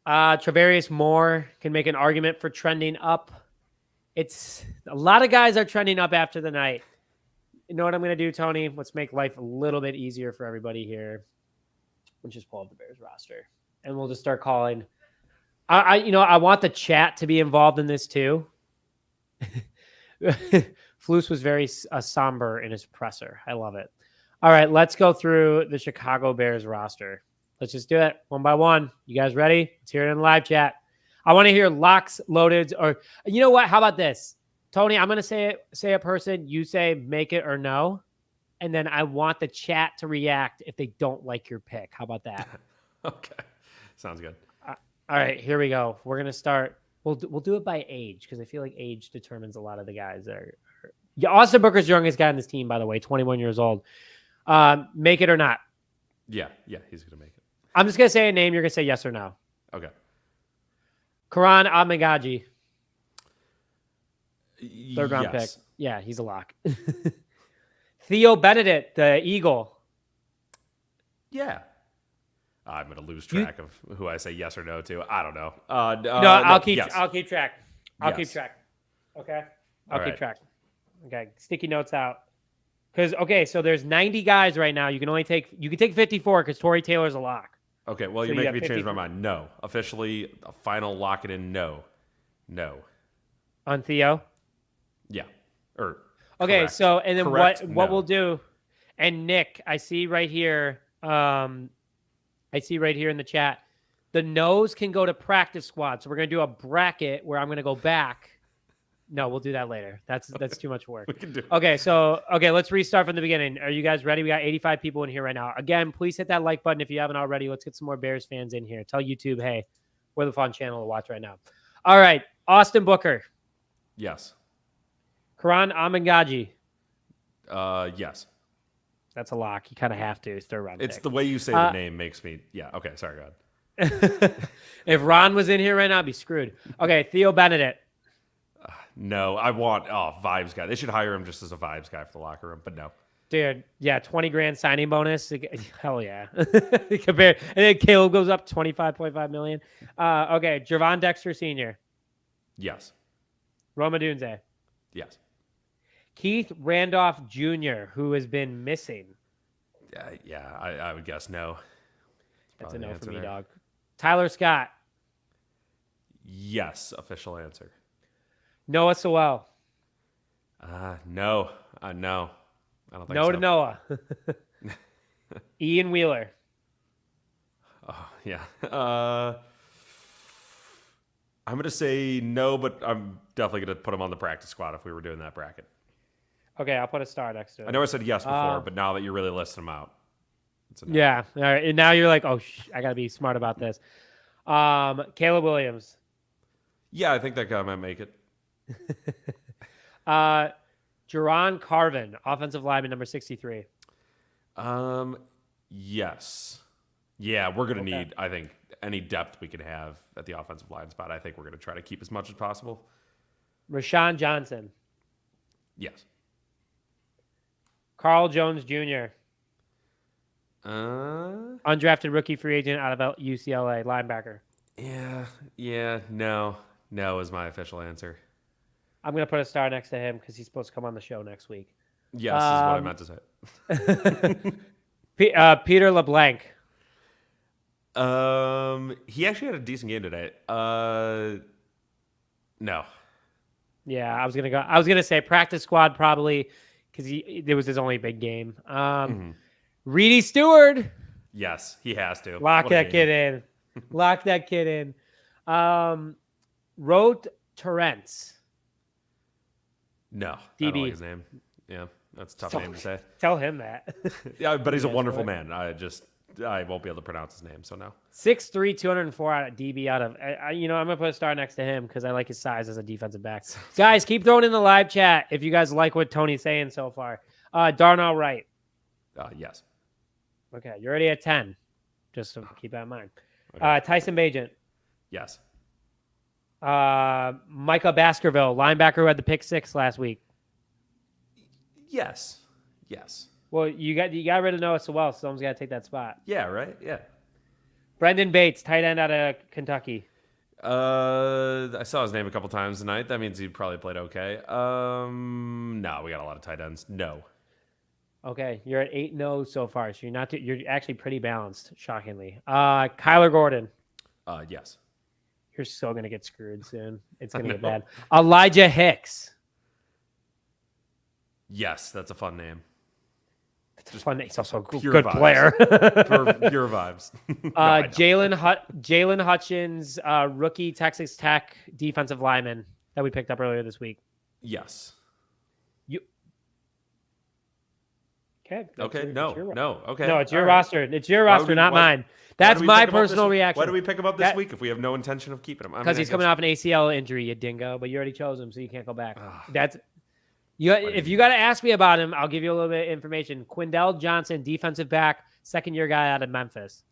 Travarius Moore can make an argument for trending up. It's a lot of guys are trending up after the night. You know what I'm going to do, Tony? Let's make life a little bit easier for everybody here. We'll just pull up the Bears roster, and we'll just start calling. I want the chat to be involved in this too. Flus was very somber in his presser. I love it. All right, let's go through the Chicago Bears roster. Let's just do it one by one. You guys ready? Let's hear it in the live chat. I want to hear locks, loaded, or you know what? How about this? Tony, I'm going to say a person. You say make it or no. And then I want the chat to react if they don't like your pick. How about that? Okay. Sounds good. All right, here we go. We're going to start. We'll do it by age because I feel like age determines a lot of the guys that are. Yeah, Austin Booker's the youngest guy on this team, by the way, 21 years old. Make it or not? Yeah, he's going to make it. I'm just going to say a name. You're going to say yes or no. Okay. Karan Amagaji. Third round pick. Yes. Yeah, he's a lock. Theo Benedict, the Eagle. Yeah. I'm going to lose track of who I say yes or no to. I don't know. No, I'll keep yes. I'll keep track. I'll keep Yes. track. Okay. All I'll keep right. track. Okay. Sticky notes out. Because so there's 90 guys right now. You can take 54 because Torrey Taylor's a lock. Okay, well, So you you make got me change my 53. mind. No. Officially, a final lock it in, no. No. On Theo. Yeah. Or Okay, correct. so and then Correct, what no. we'll do, and Nick, I see right here in the chat, the no's can go to practice squad. So we're gonna do a bracket where I'm gonna go back. No, we'll do that later. That's too much work. We can do it. Okay, let's restart from the beginning. Are you guys ready? We got 85 people in here right now. Again, please hit that like button if you haven't already. Let's get some more Bears fans in here. Tell YouTube, hey, we're the fun channel to watch right now. All right, Austin Booker, Yes. Karan Amangaji. Yes. That's a lock. You kind of have to. It's third round It's pick. the way you say the name makes me. Yeah. Okay. Sorry. Go ahead. If Ron was in here right now, I'd be screwed. Okay, Theo Benedict. No, I want vibes guy. They should hire him just as a vibes guy for the locker room, but no. Dude, yeah, 20 grand signing bonus. Hell yeah. Compare, and then Caleb goes up 25.5 million. Okay, Javon Dexter Sr., Yes. Roma Dunze, Yes. Keith Randolph Jr., who has been missing. Yeah. I would guess no. That's a Probably the no answer for me, there. dog. Tyler Scott, Yes. Official answer. Noah Sewell, No. No. I don't think no so. to Noah, Ian Wheeler, Oh, yeah. I'm going to say no, but I'm definitely going to put him on the practice squad if we were doing that bracket. Okay, I'll put a star next to it. I know I said yes before, but now that you're really listing them out, it's a no. Yeah. All right. And now you're like, oh, I got to be smart about this. Caleb Williams. Yeah, I think that guy might make it. Jerron Carvin, offensive lineman, number 63. Yes. Yeah, we're going to Okay. need, I think, any depth we can have at the offensive line spot. I think we're going to try to keep as much as possible. Rashawn Johnson. Yes. Carl Jones Jr., Uh, undrafted rookie free agent out of UCLA, linebacker. yeah, no is my official answer. I'm going to put a star next to him because he's supposed to come on the show next week. Yes, is what I meant to say. Peter LeBlanc. He actually had a decent game today. No. Yeah, I was gonna say practice squad probably because it was his only big game. Reedy Steward, Yes, he has to. lock What a that game. kid in. Lock that kid in. Wrote Torrance. No, I DB. don't like his name. Yeah, that's a tough name to say. Tell him that. Yeah, but he's a Yes, wonderful right. man. I won't be able to pronounce his name, so no. 6'3", 204 out of DB out of, I'm going to put a star next to him because I like his size as a defensive back. Guys, keep throwing in the live chat if you guys like what Tony's saying so far. Darnell Wright. Yes. Okay, you're already at 10. Just to keep that in mind. Okay. Tyson Bagent. Yes. Micah Baskerville, linebacker who had the pick 6 last week. Yes. Well, you got rid of Noah Sewell, so someone's got to take that spot. Yeah, right? Yeah. Brendan Bates, tight end out of Kentucky. I saw his name a couple times tonight. That means he probably played okay. No, we got a lot of tight ends. No. Okay, you're at 8-0 so far, so you're actually pretty balanced, shockingly. Kyler Gordon. Yes. You're so going to get screwed soon. It's going to get bad. Elijah Hicks. Yes, that's a fun name. It's fun. He's also a pure good vibes. player. Pure vibes. No, I don't. Jalen Hutchins, rookie Texas Tech defensive lineman that we picked up earlier this week. Yes. Okay. Okay. Okay. Okay. No, it's your All right. roster. It's your roster, not mine. That's Why do we my pick him up this personal week? reaction. Why do we pick him up this week if we have no intention of keeping him? Because he's coming off an ACL injury, you dingo. But you already chose him, so you can't go back. That's you. If you got to ask me about him, I'll give you a little bit of information. Quindell Johnson, defensive back, second-year guy out of Memphis.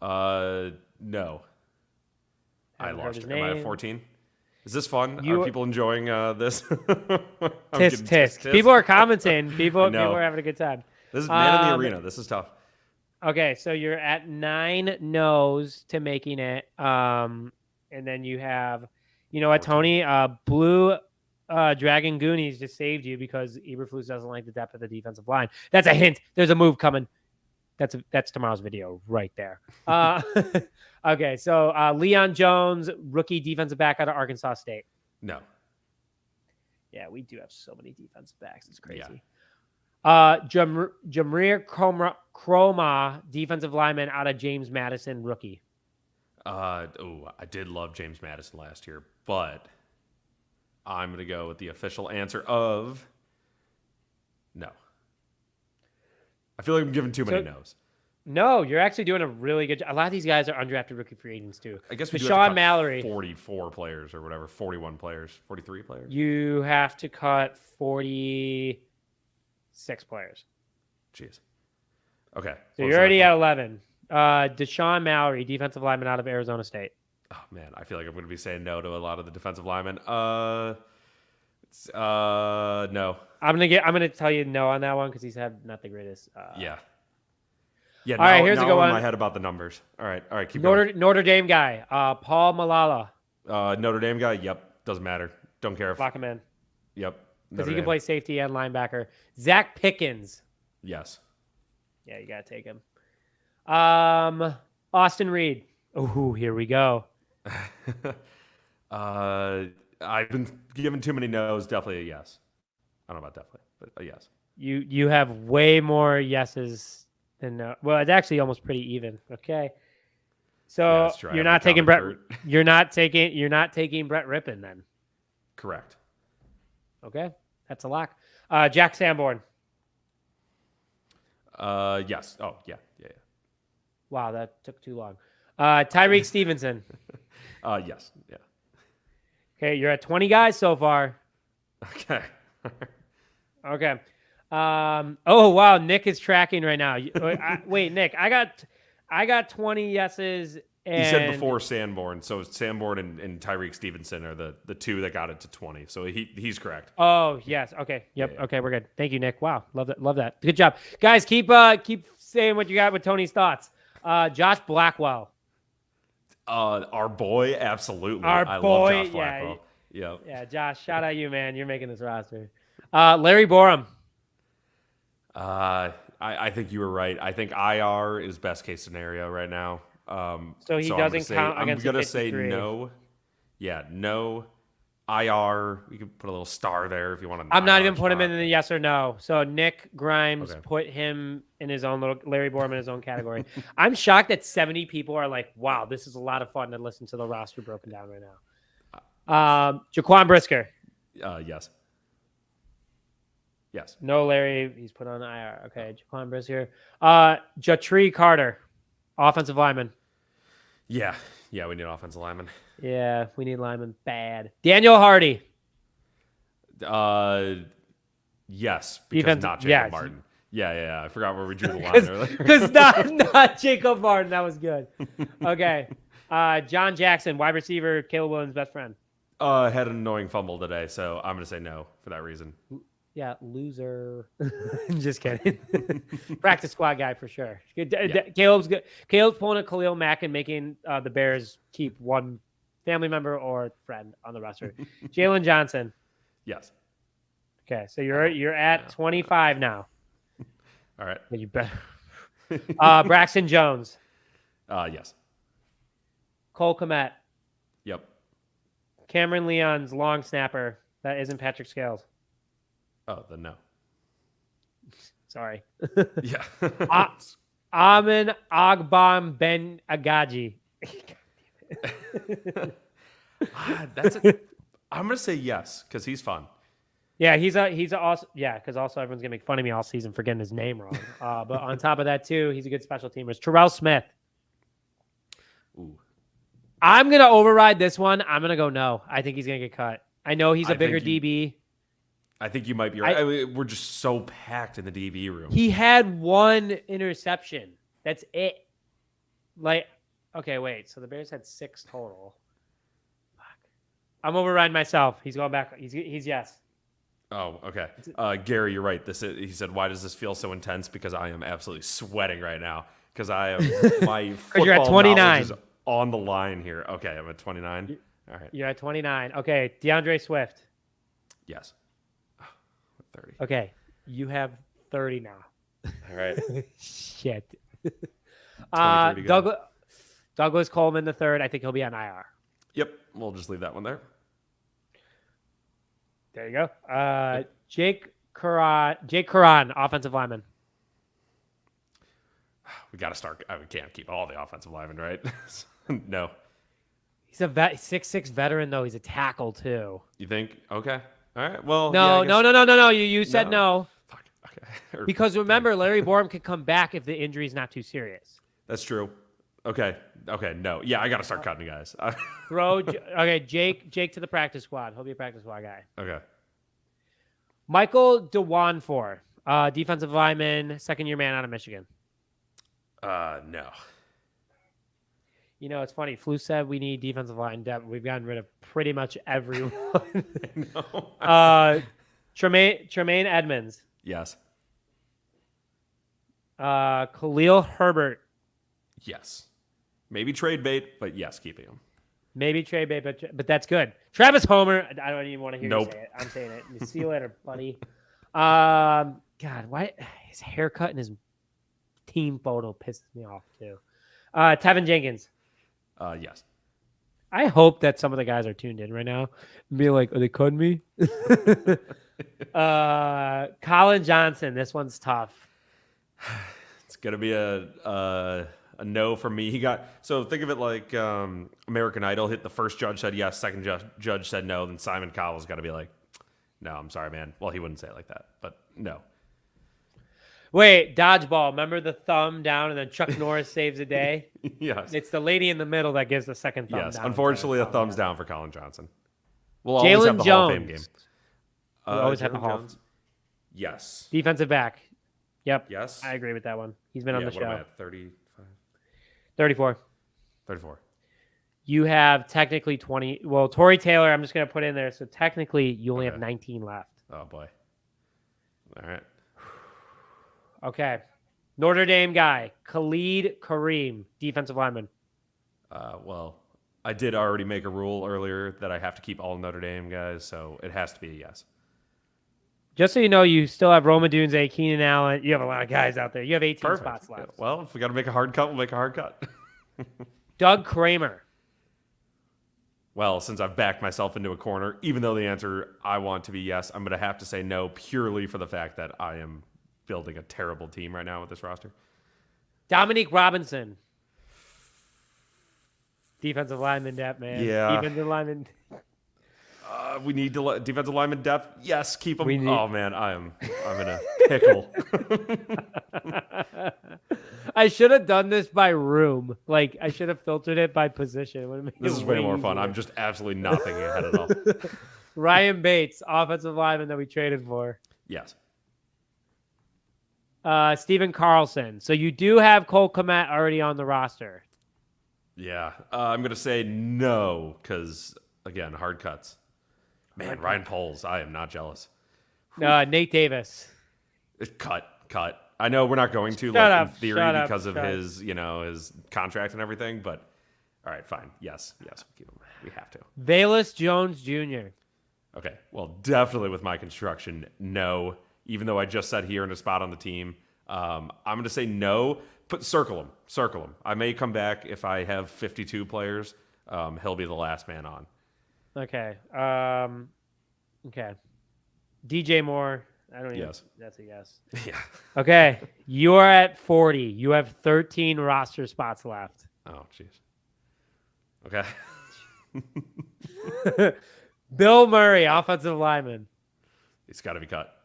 No. I Haven't heard lost. his Am I at name. 14? Is this fun? You- Are people enjoying this? I'm Tisk getting tisk. People are commenting. People I know. are having a good time. This is man in the arena. This is tough. Okay, so you're at 9 no's to making it. And then you have, you know what, 14. Tony? Blue Dragon Goonies just saved you because Eberflus doesn't like the depth of the defensive line. That's a hint. There's a move coming. That's tomorrow's video right there. Okay, so Leon Jones, rookie defensive back out of Arkansas State. No. Yeah, we do have so many defensive backs. It's crazy. Yeah. Jameer Chroma, defensive lineman out of James Madison, rookie. I did love James Madison last year, but I'm going to go with the official answer of no. I feel like I'm giving too many no's. No, you're actually doing a really good job. A lot of these guys are undrafted rookie free agents too. I guess we Deshaun do Mallory, 44 players or whatever, 41 players, 43 players. You have to cut 46 players. Jeez. Okay. So you're already at 11. Deshaun Mallory, defensive lineman out of Arizona State. Oh man, I feel like I'm going to be saying no to a lot of the defensive linemen. No. I'm gonna tell you no on that one because he's had not the greatest. Yeah. Yeah. All right, here's a good one. In my head about the numbers. All right. Keep going. Notre Dame guy, Paul Malala. Notre Dame guy. Yep. Doesn't matter. Don't care. Lock him in. Yep. Because he can play safety and linebacker. Zach Pickens. Yes. Yeah, you gotta take him. Austin Reed. Oh, here we go. I've been given too many no's. Definitely a yes. I don't know about definitely, but a yes. You have way more yeses than no. Well, it's actually almost pretty even. Okay. So yeah, you're not taking Brett. You're not taking Brett Rippon then. Correct. Okay, that's a lock. Jack Sanborn. Yes. Oh, yeah. Wow, that took too long. Tyreek Stevenson. Yes. Yeah. Okay, you're at 20 guys so far. Okay. Okay. Oh wow, Nick is tracking right now. Wait, Nick, I got 20 yeses. And he said before Sanborn, so Sanborn and Tyreek Stevenson are the two that got it to 20. So he's correct. Oh yes. Okay. Yep. Yeah. Okay, we're good. Thank you, Nick. Wow, love that. Good job, guys. Keep saying what you got with Tony's thoughts. Josh Blackwell. Our boy, absolutely. I love Josh Blackwell. Yeah, Josh, shout out you, man. You're making this roster. Larry Borom. I think you were right. I think IR is best case scenario right now. So he doesn't count against the 53. I'm going to say no. Yeah, no. IR, we could put a little star there if you want to. I'm not even putting him in the yes or no. So Nick Grimes Okay. put him in his own little Larry Borom in his own category. I'm shocked that 70 people are like, wow, this is a lot of fun to listen to the roster broken down right now. Jaquan Brisker. Yes. Yes. No Larry. He's put on IR. Okay, Jaquan Brisker. Jatri Carter, offensive lineman. Yeah. Yeah, we need an offensive lineman. Yeah, we need linemen bad. Daniel Hardy. Yes, because not Jacob Martin. Yeah. I forgot where we drew the line earlier. Because not Jacob Martin. That was good. Okay. John Jackson, wide receiver, Caleb Williams' best friend. Had an annoying fumble today, so I'm going to say no for that reason. Yeah, loser. Just kidding. Practice squad guy for sure. Yeah. Caleb's good. Caleb's pulling a Khalil Mack and making the Bears keep one family member or friend on the roster. Jaylon Johnson. Yes. Okay, so you're at 25 now. All right. You better. Braxton Jones. Yes. Cole Kmet. Yep. Cameron Leon's long snapper. That isn't Patrick Scales. Oh, then no. Sorry. Yeah. Amin Agbam Ben Agaji. I'm gonna say yes because he's fun. Yeah, he's awesome. Yeah, because also everyone's gonna make fun of me all season for getting his name wrong. But on top of that too, he's a good special teamer. Terrell Smith. Ooh. I'm gonna override this one. I'm gonna go no. I think he's gonna get cut. I know he's a bigger DB. I think you might be right. I mean, we're just so packed in the DB room. He had one interception. That's it. Okay, wait. So the Bears had 6 total. Fuck. I'm overriding myself. He's going back. He's yes. Oh, okay. Gary, you're right. He said, why does this feel so intense? Because I am absolutely sweating right now. because I am my you're at football 29. knowledge is on the line here. Okay, I'm at 29. All right. You're at 29. Okay, DeAndre Swift. Yes. 30. Okay, you have 30 now. All right. Shit. 23 to go. Douglas Coleman the third. I think he'll be on IR. Yep. We'll just leave that one there. There you go. Jake Curran, offensive lineman. We got to start. We can't keep all the offensive linemen, right? No. He's a 6'6" veteran, though. He's a tackle, too. You think? Okay. All right. Well, no. You said no. Fuck. Okay. Because remember, Larry Borom could come back if the injury's not too serious. That's true. Okay. No. Yeah, I got to start cutting guys. Jake to the practice squad. He'll be a practice squad guy. Okay. Michael DeWanfor, defensive lineman, second-year man out of Michigan. No. You know, it's funny. Flu said we need defensive line depth. We've gotten rid of pretty much everyone. No. Tremaine Edmonds. Yes. Khalil Herbert. Yes. Maybe trade bait, but yes, keeping him. Maybe trade bait, but that's good. Travis Homer. I don't even want to hear Nope. you say it. I'm saying it. You see you later, buddy. God, why his haircut and his team photo pisses me off too. Tevin Jenkins. Yes. I hope that some of the guys are tuned in right now and be like, are they cutting me? Colin Johnson. This one's tough. It's gonna be a no from me. So think of it like American Idol. Hit the first judge said yes, second judge said no. Then Simon Cowell's got to be like, no, I'm sorry, man. Well, he wouldn't say it like that, but no. Wait, dodgeball. Remember the thumb down and then Chuck Norris saves the day? Yes. It's the lady in the middle that gives the second thumb down. Yes. Unfortunately, a thumbs down for Colin Johnson. We'll always have Jaylon the Hall of Fame game. Jones. We'll always have the Jaylon Hall. Jones? Yes. Defensive back. Yep. Yes. I agree with that one. He's been on the What show. am I at? 35? 34. 34. You have technically 20. Well, Tory Taylor, I'm just going to put in there. So technically, you only have 19 left. Oh, boy. All right. Okay. Notre Dame guy, Khalid Kareem, defensive lineman. Well, I did already make a rule earlier that I have to keep all Notre Dame guys, so it has to be a yes. Just so you know, you still have Roma Dunze, Keenan Allen. You have a lot of guys out there. You have 18 Perfect. spots left. Well, if we got to make a hard cut, we'll make a hard cut. Doug Kramer. Well, since I've backed myself into a corner, even though the answer I want to be yes, I'm going to have to say no purely for the fact that I am building a terrible team right now with this roster. Dominique Robinson. Defensive lineman depth, man. Yeah. Defensive lineman. We need defensive lineman depth. Yes, keep them. Oh man, I'm in a pickle. I should have done this by room. Like I should have filtered it by position. This is way more fun. I'm just absolutely not thinking ahead at all. Ryan Bates, offensive lineman that we traded for. Yes. Stephan Carlson. So you do have Cole Kmet already on the roster. Yeah, I'm gonna say no because again, hard cuts. Man, Ryan Poles, I am not jealous. Nate Davis. Cut. I know we're not going to in theory because of his, his contract and everything, but all right, fine. Yes, we'll keep him. We have to. Velus Jones Jr. Okay, well, definitely with my construction, no. Even though I just said here in a spot on the team, I'm going to say no. Circle him. I may come back if I have 52 players. He'll be the last man on. Okay. Okay. DJ Moore. I don't even. Yes. That's a yes. Yeah. Okay. You are at 40. You have 13 roster spots left. Oh, jeez. Okay. Bill Murray, offensive lineman. He's got to be cut.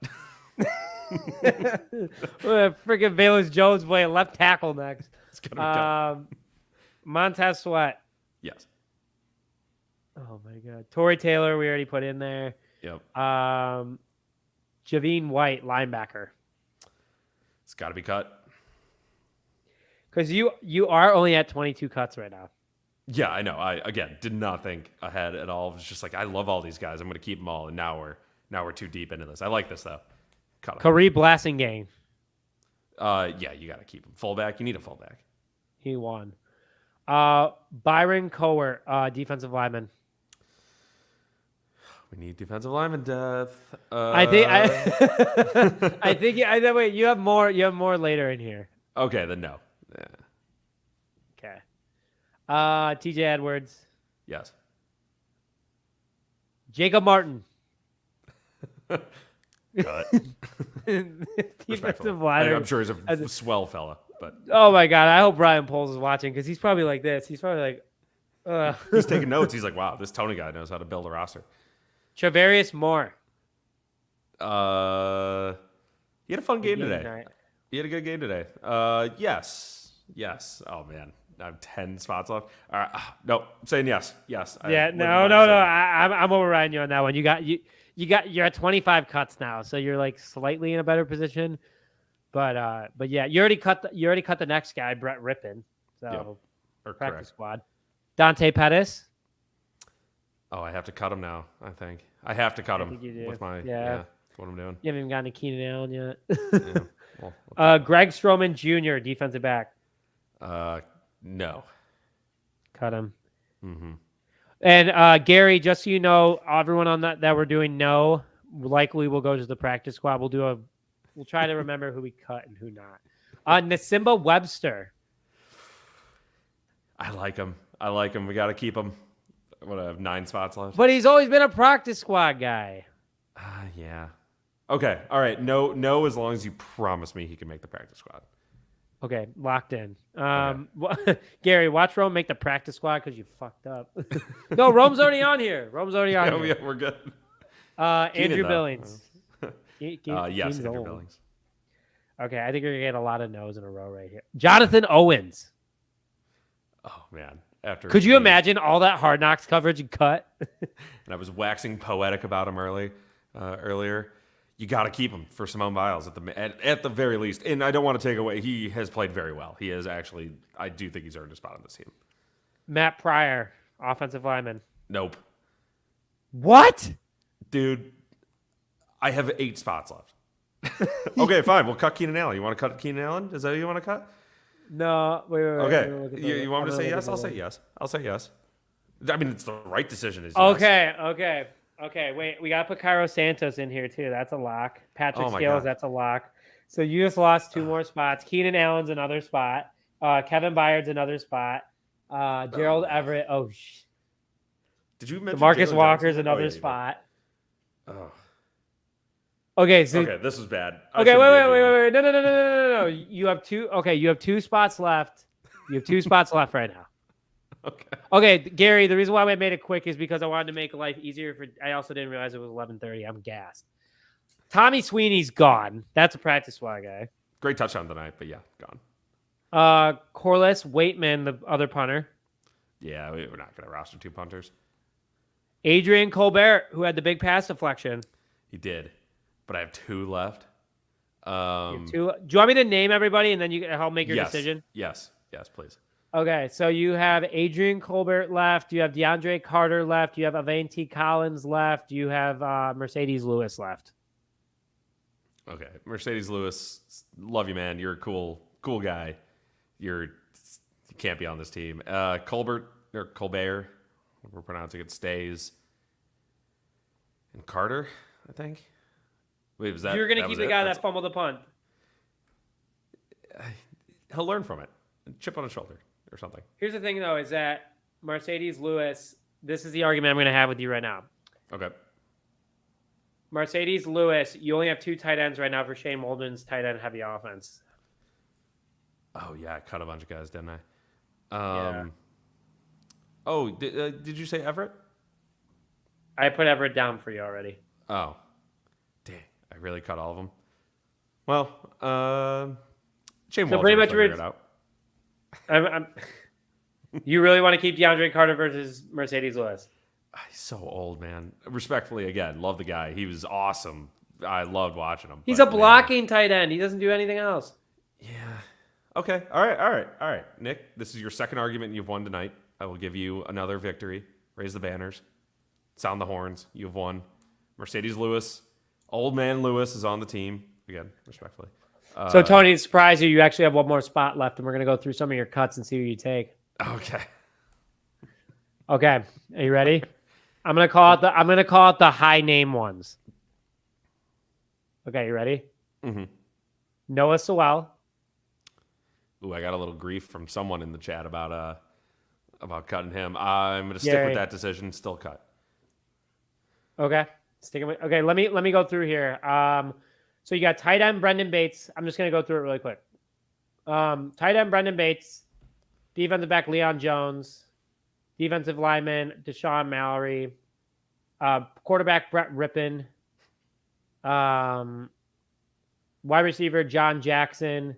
Freaking Velus Jones playing left tackle next. It's got to be cut. Montez Sweat. Yes. Oh my God. Tory Taylor, we already put in there. Yep. Javeen White, linebacker. It's got to be cut. Because you are only at 22 cuts right now. Yeah, I know. I again did not think ahead at all. It was just like I love all these guys. I'm going to keep them all, and now we're too deep into this. I like this though. Cut him. Kari Blasingame. Yeah, you got to keep him. Fullback, you need a fullback. He won. Byron Cowart, defensive lineman. We need defensive lineman depth. I think I think wait, you have more later in here. Okay, then no. Yeah. Okay. TJ Edwards. Yes. Jacob Martin. Cut. Defensive lineman. I'm sure he's a swell fella, but oh my god, I hope Brian Poles is watching because he's probably like this. He's probably like, he's taking notes. He's like, wow, this Tony guy knows how to build a roster. Travarius Moore. He had a fun game today. Tonight. He had a good game today. Yes. Oh man, I have 10 spots left. All right. No, I'm saying yes. Yeah. No. I'm overriding you on that one. You're at 25 cuts now, so you're like slightly in a better position. But yeah, you already cut the next guy, Brett Rippin. So yep. Or practice correct. squad. Dante Pettis. Oh, I have to cut him now. I think I have to cut him with my yeah. That's what I'm doing. You haven't even gotten to Keenan Allen yet. Yeah. Well, Greg Stroman Jr., defensive back. No. Cut him. Mm-hmm. And Gary, just so you know, everyone on that we're doing no, likely will go to the practice squad. We'll try to remember who we cut and who not. Nasimba Webster. I like him. We got to keep him. What, I have 9 spots left? But he's always been a practice squad guy. Yeah. Okay. All right. No, as long as you promise me he can make the practice squad. Okay, locked in. Okay. Gary, watch Rome make the practice squad because you fucked up. No, Rome's already on here. Yeah, we're good. Andrew Billings. Yes, Andrew old. Billings. Okay, I think we're going to get a lot of no's in a row right here. Jonathan Owens. Oh, man. Could you imagine all that Hard Knocks coverage and cut? And I was waxing poetic about him earlier. You got to keep him for Simone Biles at the very least. And I don't want to take away. He has played very well. He has actually. I do think he's earned a spot on this team. Matt Pryor, offensive lineman. Nope. What? Dude, I have 8 spots left. Okay, fine. We'll cut Keenan Allen. You want to cut Keenan Allen? Is that who you want to cut? No. Wait. Okay. You want me to say yes? I'll say yes. I mean, it's the right decision. Is yes. Okay. Wait, we got to put Cairo Santos in here too. That's a lock. Patrick Scales, that's a lock. So you just lost 2 more spots. Keenan Allen's another spot. Kevin Byard's another spot. Gerald Everett. Oh, did you mention Marcus Jaylon Walker's Jones? another spot. Oh. Okay, so this was bad. Okay, wait. No. You have 2. Okay, you have 2 spots left. You have 2 spots left right now. Okay, Gary, the reason why I made it quick is because I wanted to make life easier I also didn't realize it was 11:30. I'm gassed. Tommy Sweeney's gone. That's a practice squad guy. Great touchdown tonight, but yeah, gone. Corliss Waitman, the other punter. Yeah, we're not going to roster 2 punters. Adrian Colbert, who had the big pass deflection. He did, but I have 2 left. 2. Do you want me to name everybody and then you can help make your decision? Yes, please. Okay, so you have Adrian Colbert left. You have DeAndre Carter left. You have Avante Collins left. You have Mercedes Lewis left. Okay, Mercedes Lewis, love you, man. You're a cool guy. You can't be on this team. Colbert, we're pronouncing it, stays. And Carter, I think. Wait, was that? You're gonna keep the guy that fumbled the punt. He'll learn from it. Chip on his shoulder or something. Here's the thing, though, is that Mercedes Lewis. This is the argument I'm going to have with you right now. Okay. Mercedes Lewis, you only have 2 tight ends right now for Shane Molden's tight end heavy offense. Oh, yeah. I cut a bunch of guys, didn't I? Yeah. Oh, did you say Everett? I put Everett down for you already. Oh. Dang. I really cut all of them. Well, Shane so Waldron pretty much figured it out. You really want to keep DeAndre Carter versus Mercedes Lewis? He's so old, man. Respectfully, again, love the guy. He was awesome. I loved watching him. He's a blocking tight end. He doesn't do anything else. Yeah. Okay. All right. Nick, this is your second argument you've won tonight. I will give you another victory. Raise the banners. Sound the horns. You have won. Mercedes Lewis. Old man Lewis is on the team. Again, respectfully. So, Tony, to surprise you, you actually have one more spot left, and we're going to go through some of your cuts and see who you take. Okay. Okay. Are you ready? I'm going to call it the high name ones. Okay, you ready? Mm-hmm. Noah Sewell. Ooh, I got a little grief from someone in the chat about cutting him. I'm going to stick with that decision. Still cut. Okay. Okay, let me go through here. So you got tight end Brendan Bates. I'm just going to go through it really quick. Tight end Brendan Bates, defensive back Jaylon Jones, defensive lineman Deshaun Mallory, quarterback Brett Rippon, wide receiver John Jackson,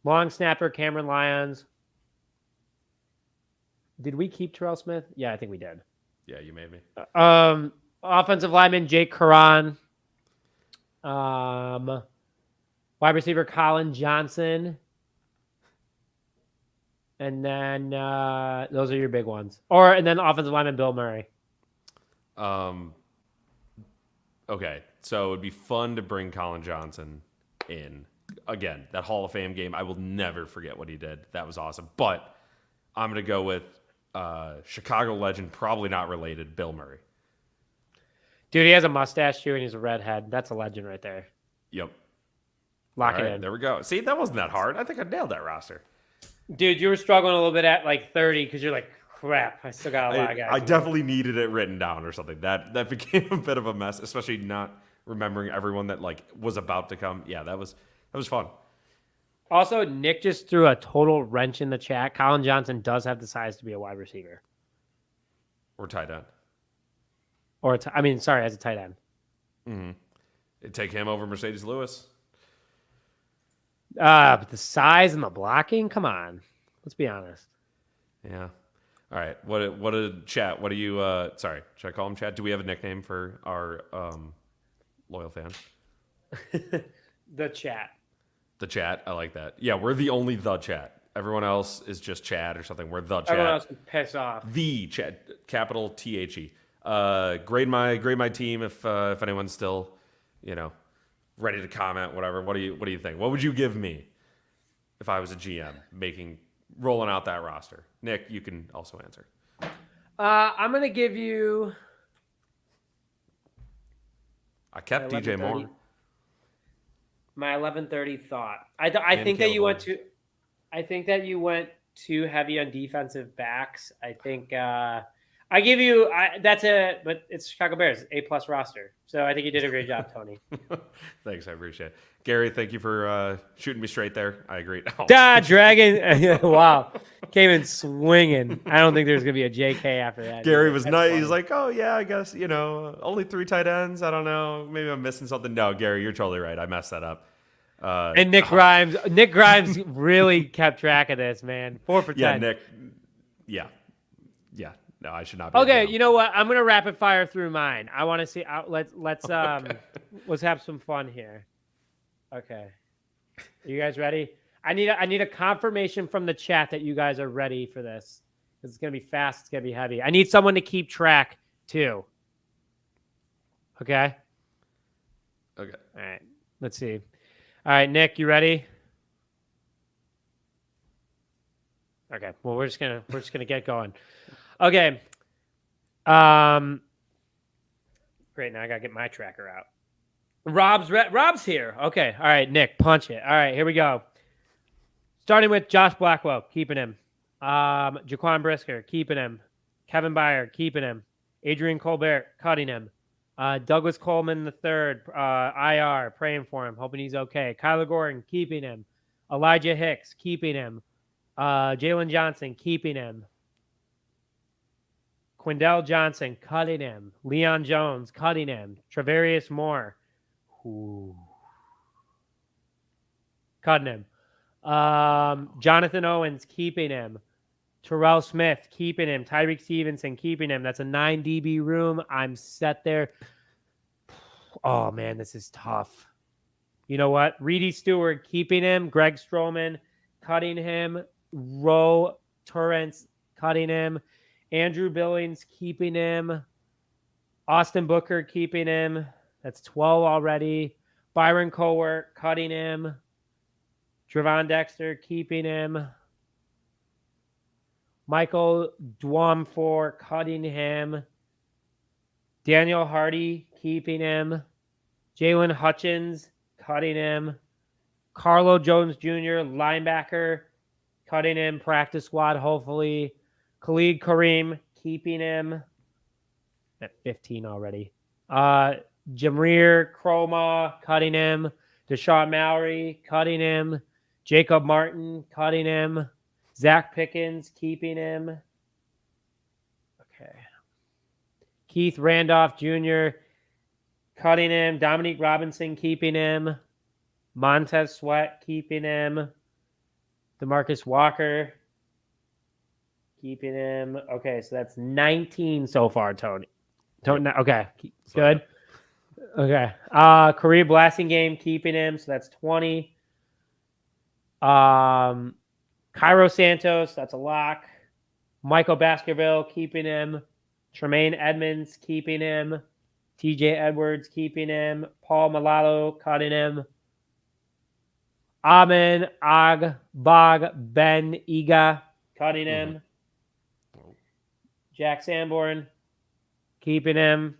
long snapper Cameron Lyons. Did we keep Terrell Smith? Yeah, I think we did. Yeah, you made me. Offensive lineman Jake Curran. Wide receiver Colin Johnson. And then those are your big ones. And then offensive lineman Bill Murray. Okay, so it would be fun to bring Colin Johnson in. Again, that Hall of Fame game, I will never forget what he did. That was awesome. But I'm going to go with Chicago legend, probably not related, Bill Murray. Dude, he has a mustache too, and he's a redhead. That's a legend right there. Yep. Lock it in. There we go. See, that wasn't that hard. I think I nailed that roster. Dude, you were struggling a little bit at like 30 because you're like, crap, I still got a lot of guys. I definitely needed it written down or something. That became a bit of a mess, especially not remembering everyone that like was about to come. Yeah, that was fun. Also, Nick just threw a total wrench in the chat. Colin Johnson does have the size to be a wide receiver. Or tight end. As a tight end. Mm-hmm. It'd take him over Mercedes Lewis. But the size and the blocking, come on. Let's be honest. Yeah. All right. What a chat. What do you sorry, should I call him chat? Do we have a nickname for our loyal fans? The chat. The chat. I like that. Yeah, we're the only the chat. Everyone else is just chat or something. We're the chat. Everyone else can piss off. The chat, capital THE. Grade my team if anyone's still, ready to comment. Whatever. What do you think? What would you give me if I was a GM rolling out that roster? Nick, you can also answer. I'm gonna give you. I kept DJ Moore. My 11:30 thought. I think that you went to. I think that you went too heavy on defensive backs. I think I give you but it's Chicago Bears A+ roster. So I think you did a great job, Tony. Thanks, I appreciate it. Gary, thank you for shooting me straight there. I agree. Dragon! Wow, came in swinging. I don't think there's gonna be a JK after that. Gary was nice. He's like, oh yeah, I guess only 3 tight ends. I don't know, maybe I'm missing something. No, Gary, you're totally right. I messed that up. And Nick Grimes really kept track of this, man. 4 for 10. Yeah, Nick. Yeah. No, I should not be. Okay, you know what? I'm gonna rapid fire through mine. I want to see. Let's have some fun here. Okay, are you guys ready? I need a confirmation from the chat that you guys are ready for this. It's gonna be fast. It's gonna be heavy. I need someone to keep track too. Okay. Okay. All right. Let's see. All right, Nick, you ready? Okay. Well, we're just gonna get going. Okay. Great. Now I gotta get my tracker out. Rob's here. Okay. All right, Nick, punch it. All right, here we go. Starting with Josh Blackwell, keeping him. Jaquan Brisker, keeping him. Kevin Byard, keeping him. Adrian Colbert, cutting him. Douglas Coleman III, IR, praying for him, hoping he's okay. Kyler Gordon, keeping him. Elijah Hicks, keeping him. Jaylon Johnson, keeping him. Quindell Johnson, cutting him. Jaylon Jones, cutting him. Travarius Moore, cutting him. Jonathan Owens, keeping him. Terrell Smith, keeping him. Tyreek Stevenson, keeping him. That's a 9 DB room. I'm set there. Oh, man, this is tough. You know what? Reedy Steward, keeping him. Greg Stroman, cutting him. Roe Torrance, cutting him. Andrew Billings, keeping him. Austin Booker, keeping him. That's 12 already. Byron Colbert, cutting him. Trevon Dexter, keeping him. Michael Dwumfor, cutting him. Daniel Hardy, keeping him. Jalen Hutchins, cutting him. Carlo Jones Jr., linebacker, cutting him. Practice squad, hopefully. Khalid Kareem, keeping him. At 15 already. Jameer Croma, cutting him. Deshaun Mallory, cutting him. Jacob Martin, cutting him. Zach Pickens, keeping him. Okay. Keith Randolph Jr., cutting him. Dominique Robinson, keeping him. Montez Sweat, keeping him. DeMarcus Walker, keeping him. Okay, so that's 19 so far, Tony. Okay, good. Okay. Career blasting game, keeping him. So that's 20. Cairo Santos, that's a lock. Michael Baskerville, keeping him. Tremaine Edmonds, keeping him. TJ Edwards, keeping him. Paul Malalo, cutting him. Amen Agbog Ben Iga, cutting him. Jack Sanborn, keeping him.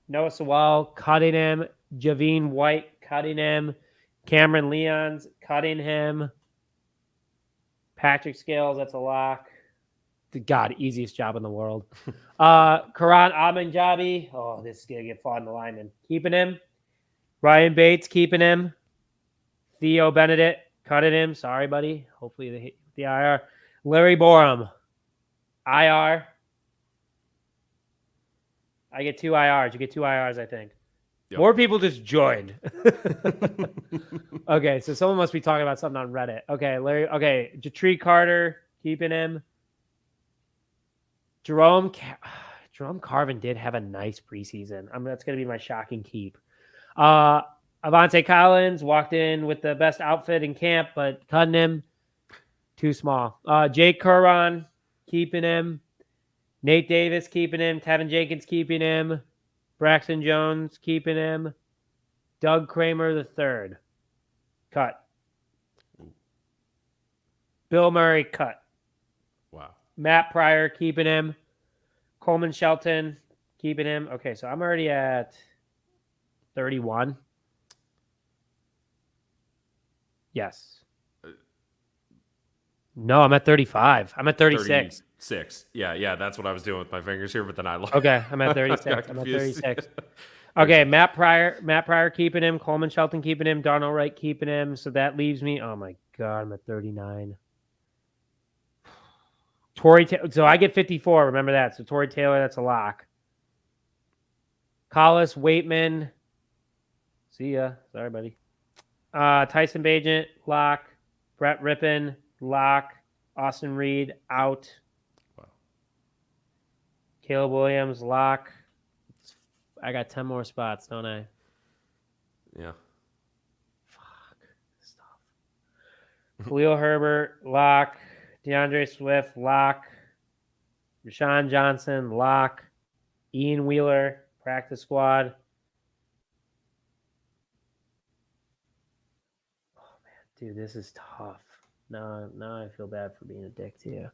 Noah Sewell, cutting him. Javine White, cutting him. Cameron Leons, cutting him. Patrick Scales, that's a lock. God, easiest job in the world. Karan Amanjabi. Oh, this is going to get fought in the lineman. Keeping him. Ryan Bates, keeping him. Theo Benedict, cutting him. Sorry, buddy. Hopefully they hit the IR. Larry Borom, IR. I get 2 IRs. You get 2 IRs, I think. Yep. More people just joined. Okay, so someone must be talking about something on Reddit. Okay, Larry. Okay, Jatree Carter, keeping him. Jerome Carvin did have a nice preseason. That's going to be my shocking keep. Avante Collins walked in with the best outfit in camp, but cutting him. Too small. Jake Curran, keeping him. Nate Davis, keeping him. Tevin Jenkins, keeping him. Braxton Jones, keeping him. Doug Kramer III, cut. Bill Murray, cut. Wow. Matt Pryor, keeping him. Coleman Shelton, keeping him. Okay, so I'm already at 31. Yes. No, I'm at 35. I'm at 36. 36. Yeah, that's what I was doing with my fingers here, but then I lost. Okay, I'm at 36. I'm at 36. Okay, Matt Pryor keeping him. Coleman Shelton keeping him. Darnell Wright keeping him. So that leaves me. Oh my God, I'm at 39. So I get 54. Remember that. So Torrey Taylor, that's a lock. Collis Waitman. See ya. Sorry, buddy. Tyson Bagent, lock. Brett Rippon, lock. Austin Reed, out. Wow. Caleb Williams, lock. I got 10 more spots, don't I? Yeah. Fuck. Stuff. Khalil Herbert, lock. DeAndre Swift, lock. Rashawn Johnson, lock. Ian Wheeler, practice squad. Oh, man. Dude, this is tough. Now I feel bad for being a dick to you.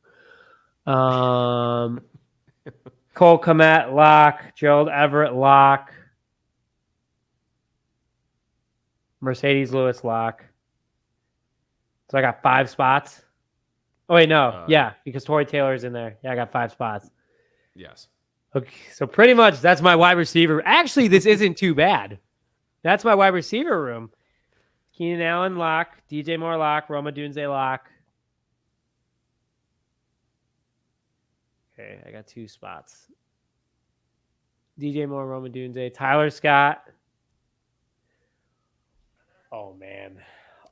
Cole Kmet, lock. Gerald Everett, lock. Mercedes Lewis, lock. So I got 5 spots. Oh, wait, no. Yeah, because Torrey Taylor's in there. Yeah, I got 5 spots. Yes. Okay, so pretty much that's my wide receiver. Actually, this isn't too bad. That's my wide receiver room. Keenan Allen, lock. DJ Moore, lock. Roma Dunze, lock. Okay, I got 2 spots. DJ Moore, Roma Dunze. Tyler Scott. Oh, man.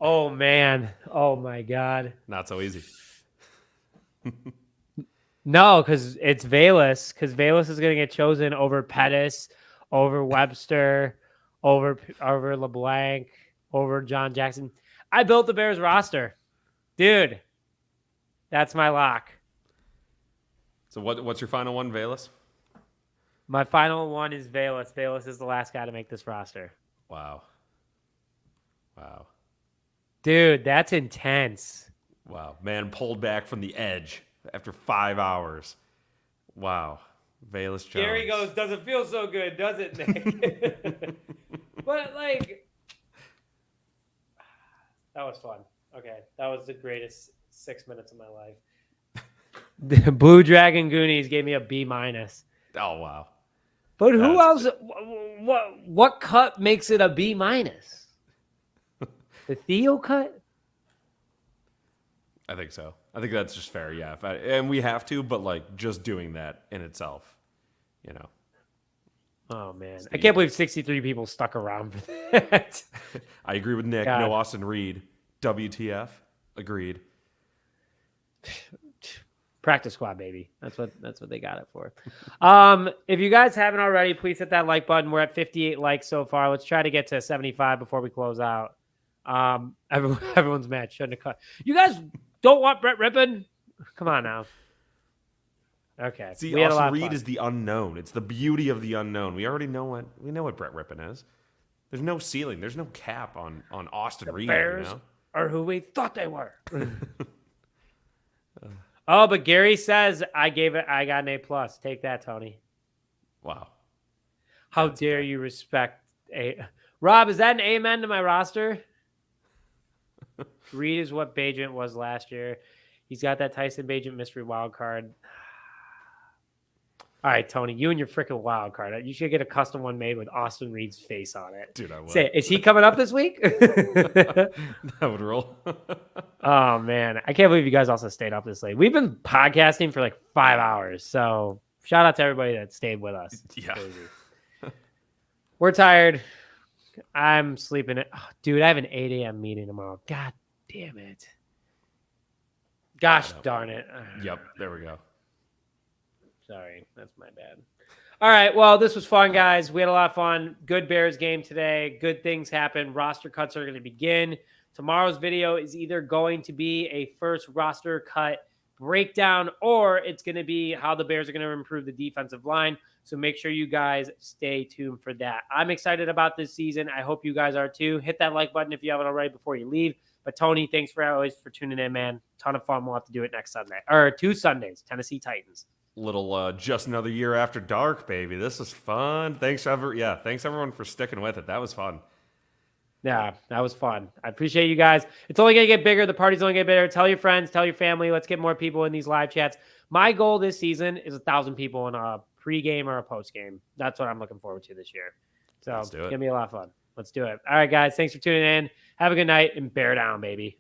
Oh, man. Oh, my God. Not so easy. No, because it's Velus. Because Velus is going to get chosen over Pettis, over Webster, over LeBlanc, over John Jackson. I built the Bears roster. Dude, that's my lock. So what's your final one, Velus? My final one is Velus. Velus is the last guy to make this roster. Wow. Wow. Dude, that's intense. Wow. Man pulled back from the edge after 5 hours. Wow. Velus Jones. Gary goes, doesn't feel so good, does it, Nick? But, like, that was fun. Okay, that was the greatest 6 minutes of my life. The Blue Dragon Goonies gave me a B-. Oh, wow. But who else? What cut makes it a B-? The Theo cut? I think so. I think that's just fair, yeah. And we have to, but like just doing that in itself, you know. Oh man, I can't believe 63 people stuck around for that. I agree with Nick. God. No Austin Reed. WTF? Agreed. Practice squad, baby. That's what they got it for. If you guys haven't already, please hit that like button. We're at 58 likes so far. Let's try to get to 75 before we close out. Everyone's mad. Shouldn't have cut. You guys don't want Brett Rippon? Come on now. Okay. See, Austin Reed is the unknown. It's the beauty of the unknown. We already know what Brett Rippon is. There's no ceiling. There's no cap on Austin Reed. Bears you know? are who we thought they were. Oh, but Gary says I got an A+. Take that, Tony. Wow. How dare you respect Rob, is that an amen to my roster? Reed is what Bagent was last year. He's got that Tyson Bagent mystery wild card. All right, Tony, you and your freaking wild card. You should get a custom one made with Austin Reed's face on it. Dude, I would. Say, is he coming up this week? That would roll. Oh, man. I can't believe you guys also stayed up this late. We've been podcasting for like 5 hours. So shout out to everybody that stayed with us. Yeah. We're tired. I'm sleeping. Dude, I have an 8 a.m. meeting tomorrow. God damn it. Gosh darn it. Yep, there we go. Sorry, that's my bad. All right, well, this was fun, guys. We had a lot of fun. Good Bears game today. Good things happen. Roster cuts are going to begin. Tomorrow's video is either going to be a first roster cut breakdown or it's going to be how the Bears are going to improve the defensive line. So make sure you guys stay tuned for that. I'm excited about this season. I hope you guys are too. Hit that like button if you haven't already before you leave. But Tony, thanks for always for tuning in, man. Ton of fun. We'll have to do it next Sunday or 2 Sundays. Tennessee Titans. Little just another year after dark, baby. This was fun. Thanks everyone for sticking with it. That was fun. Yeah, that was fun. I appreciate you guys. It's only going to get bigger. The party's only going to get bigger. Tell your friends, tell your family. Let's get more people in these live chats. My goal this season is 1,000 people in a pregame or a postgame. That's what I'm looking forward to this year. So it's going to be a lot of fun. Let's do it. All right, guys. Thanks for tuning in. Have a good night and bear down, baby.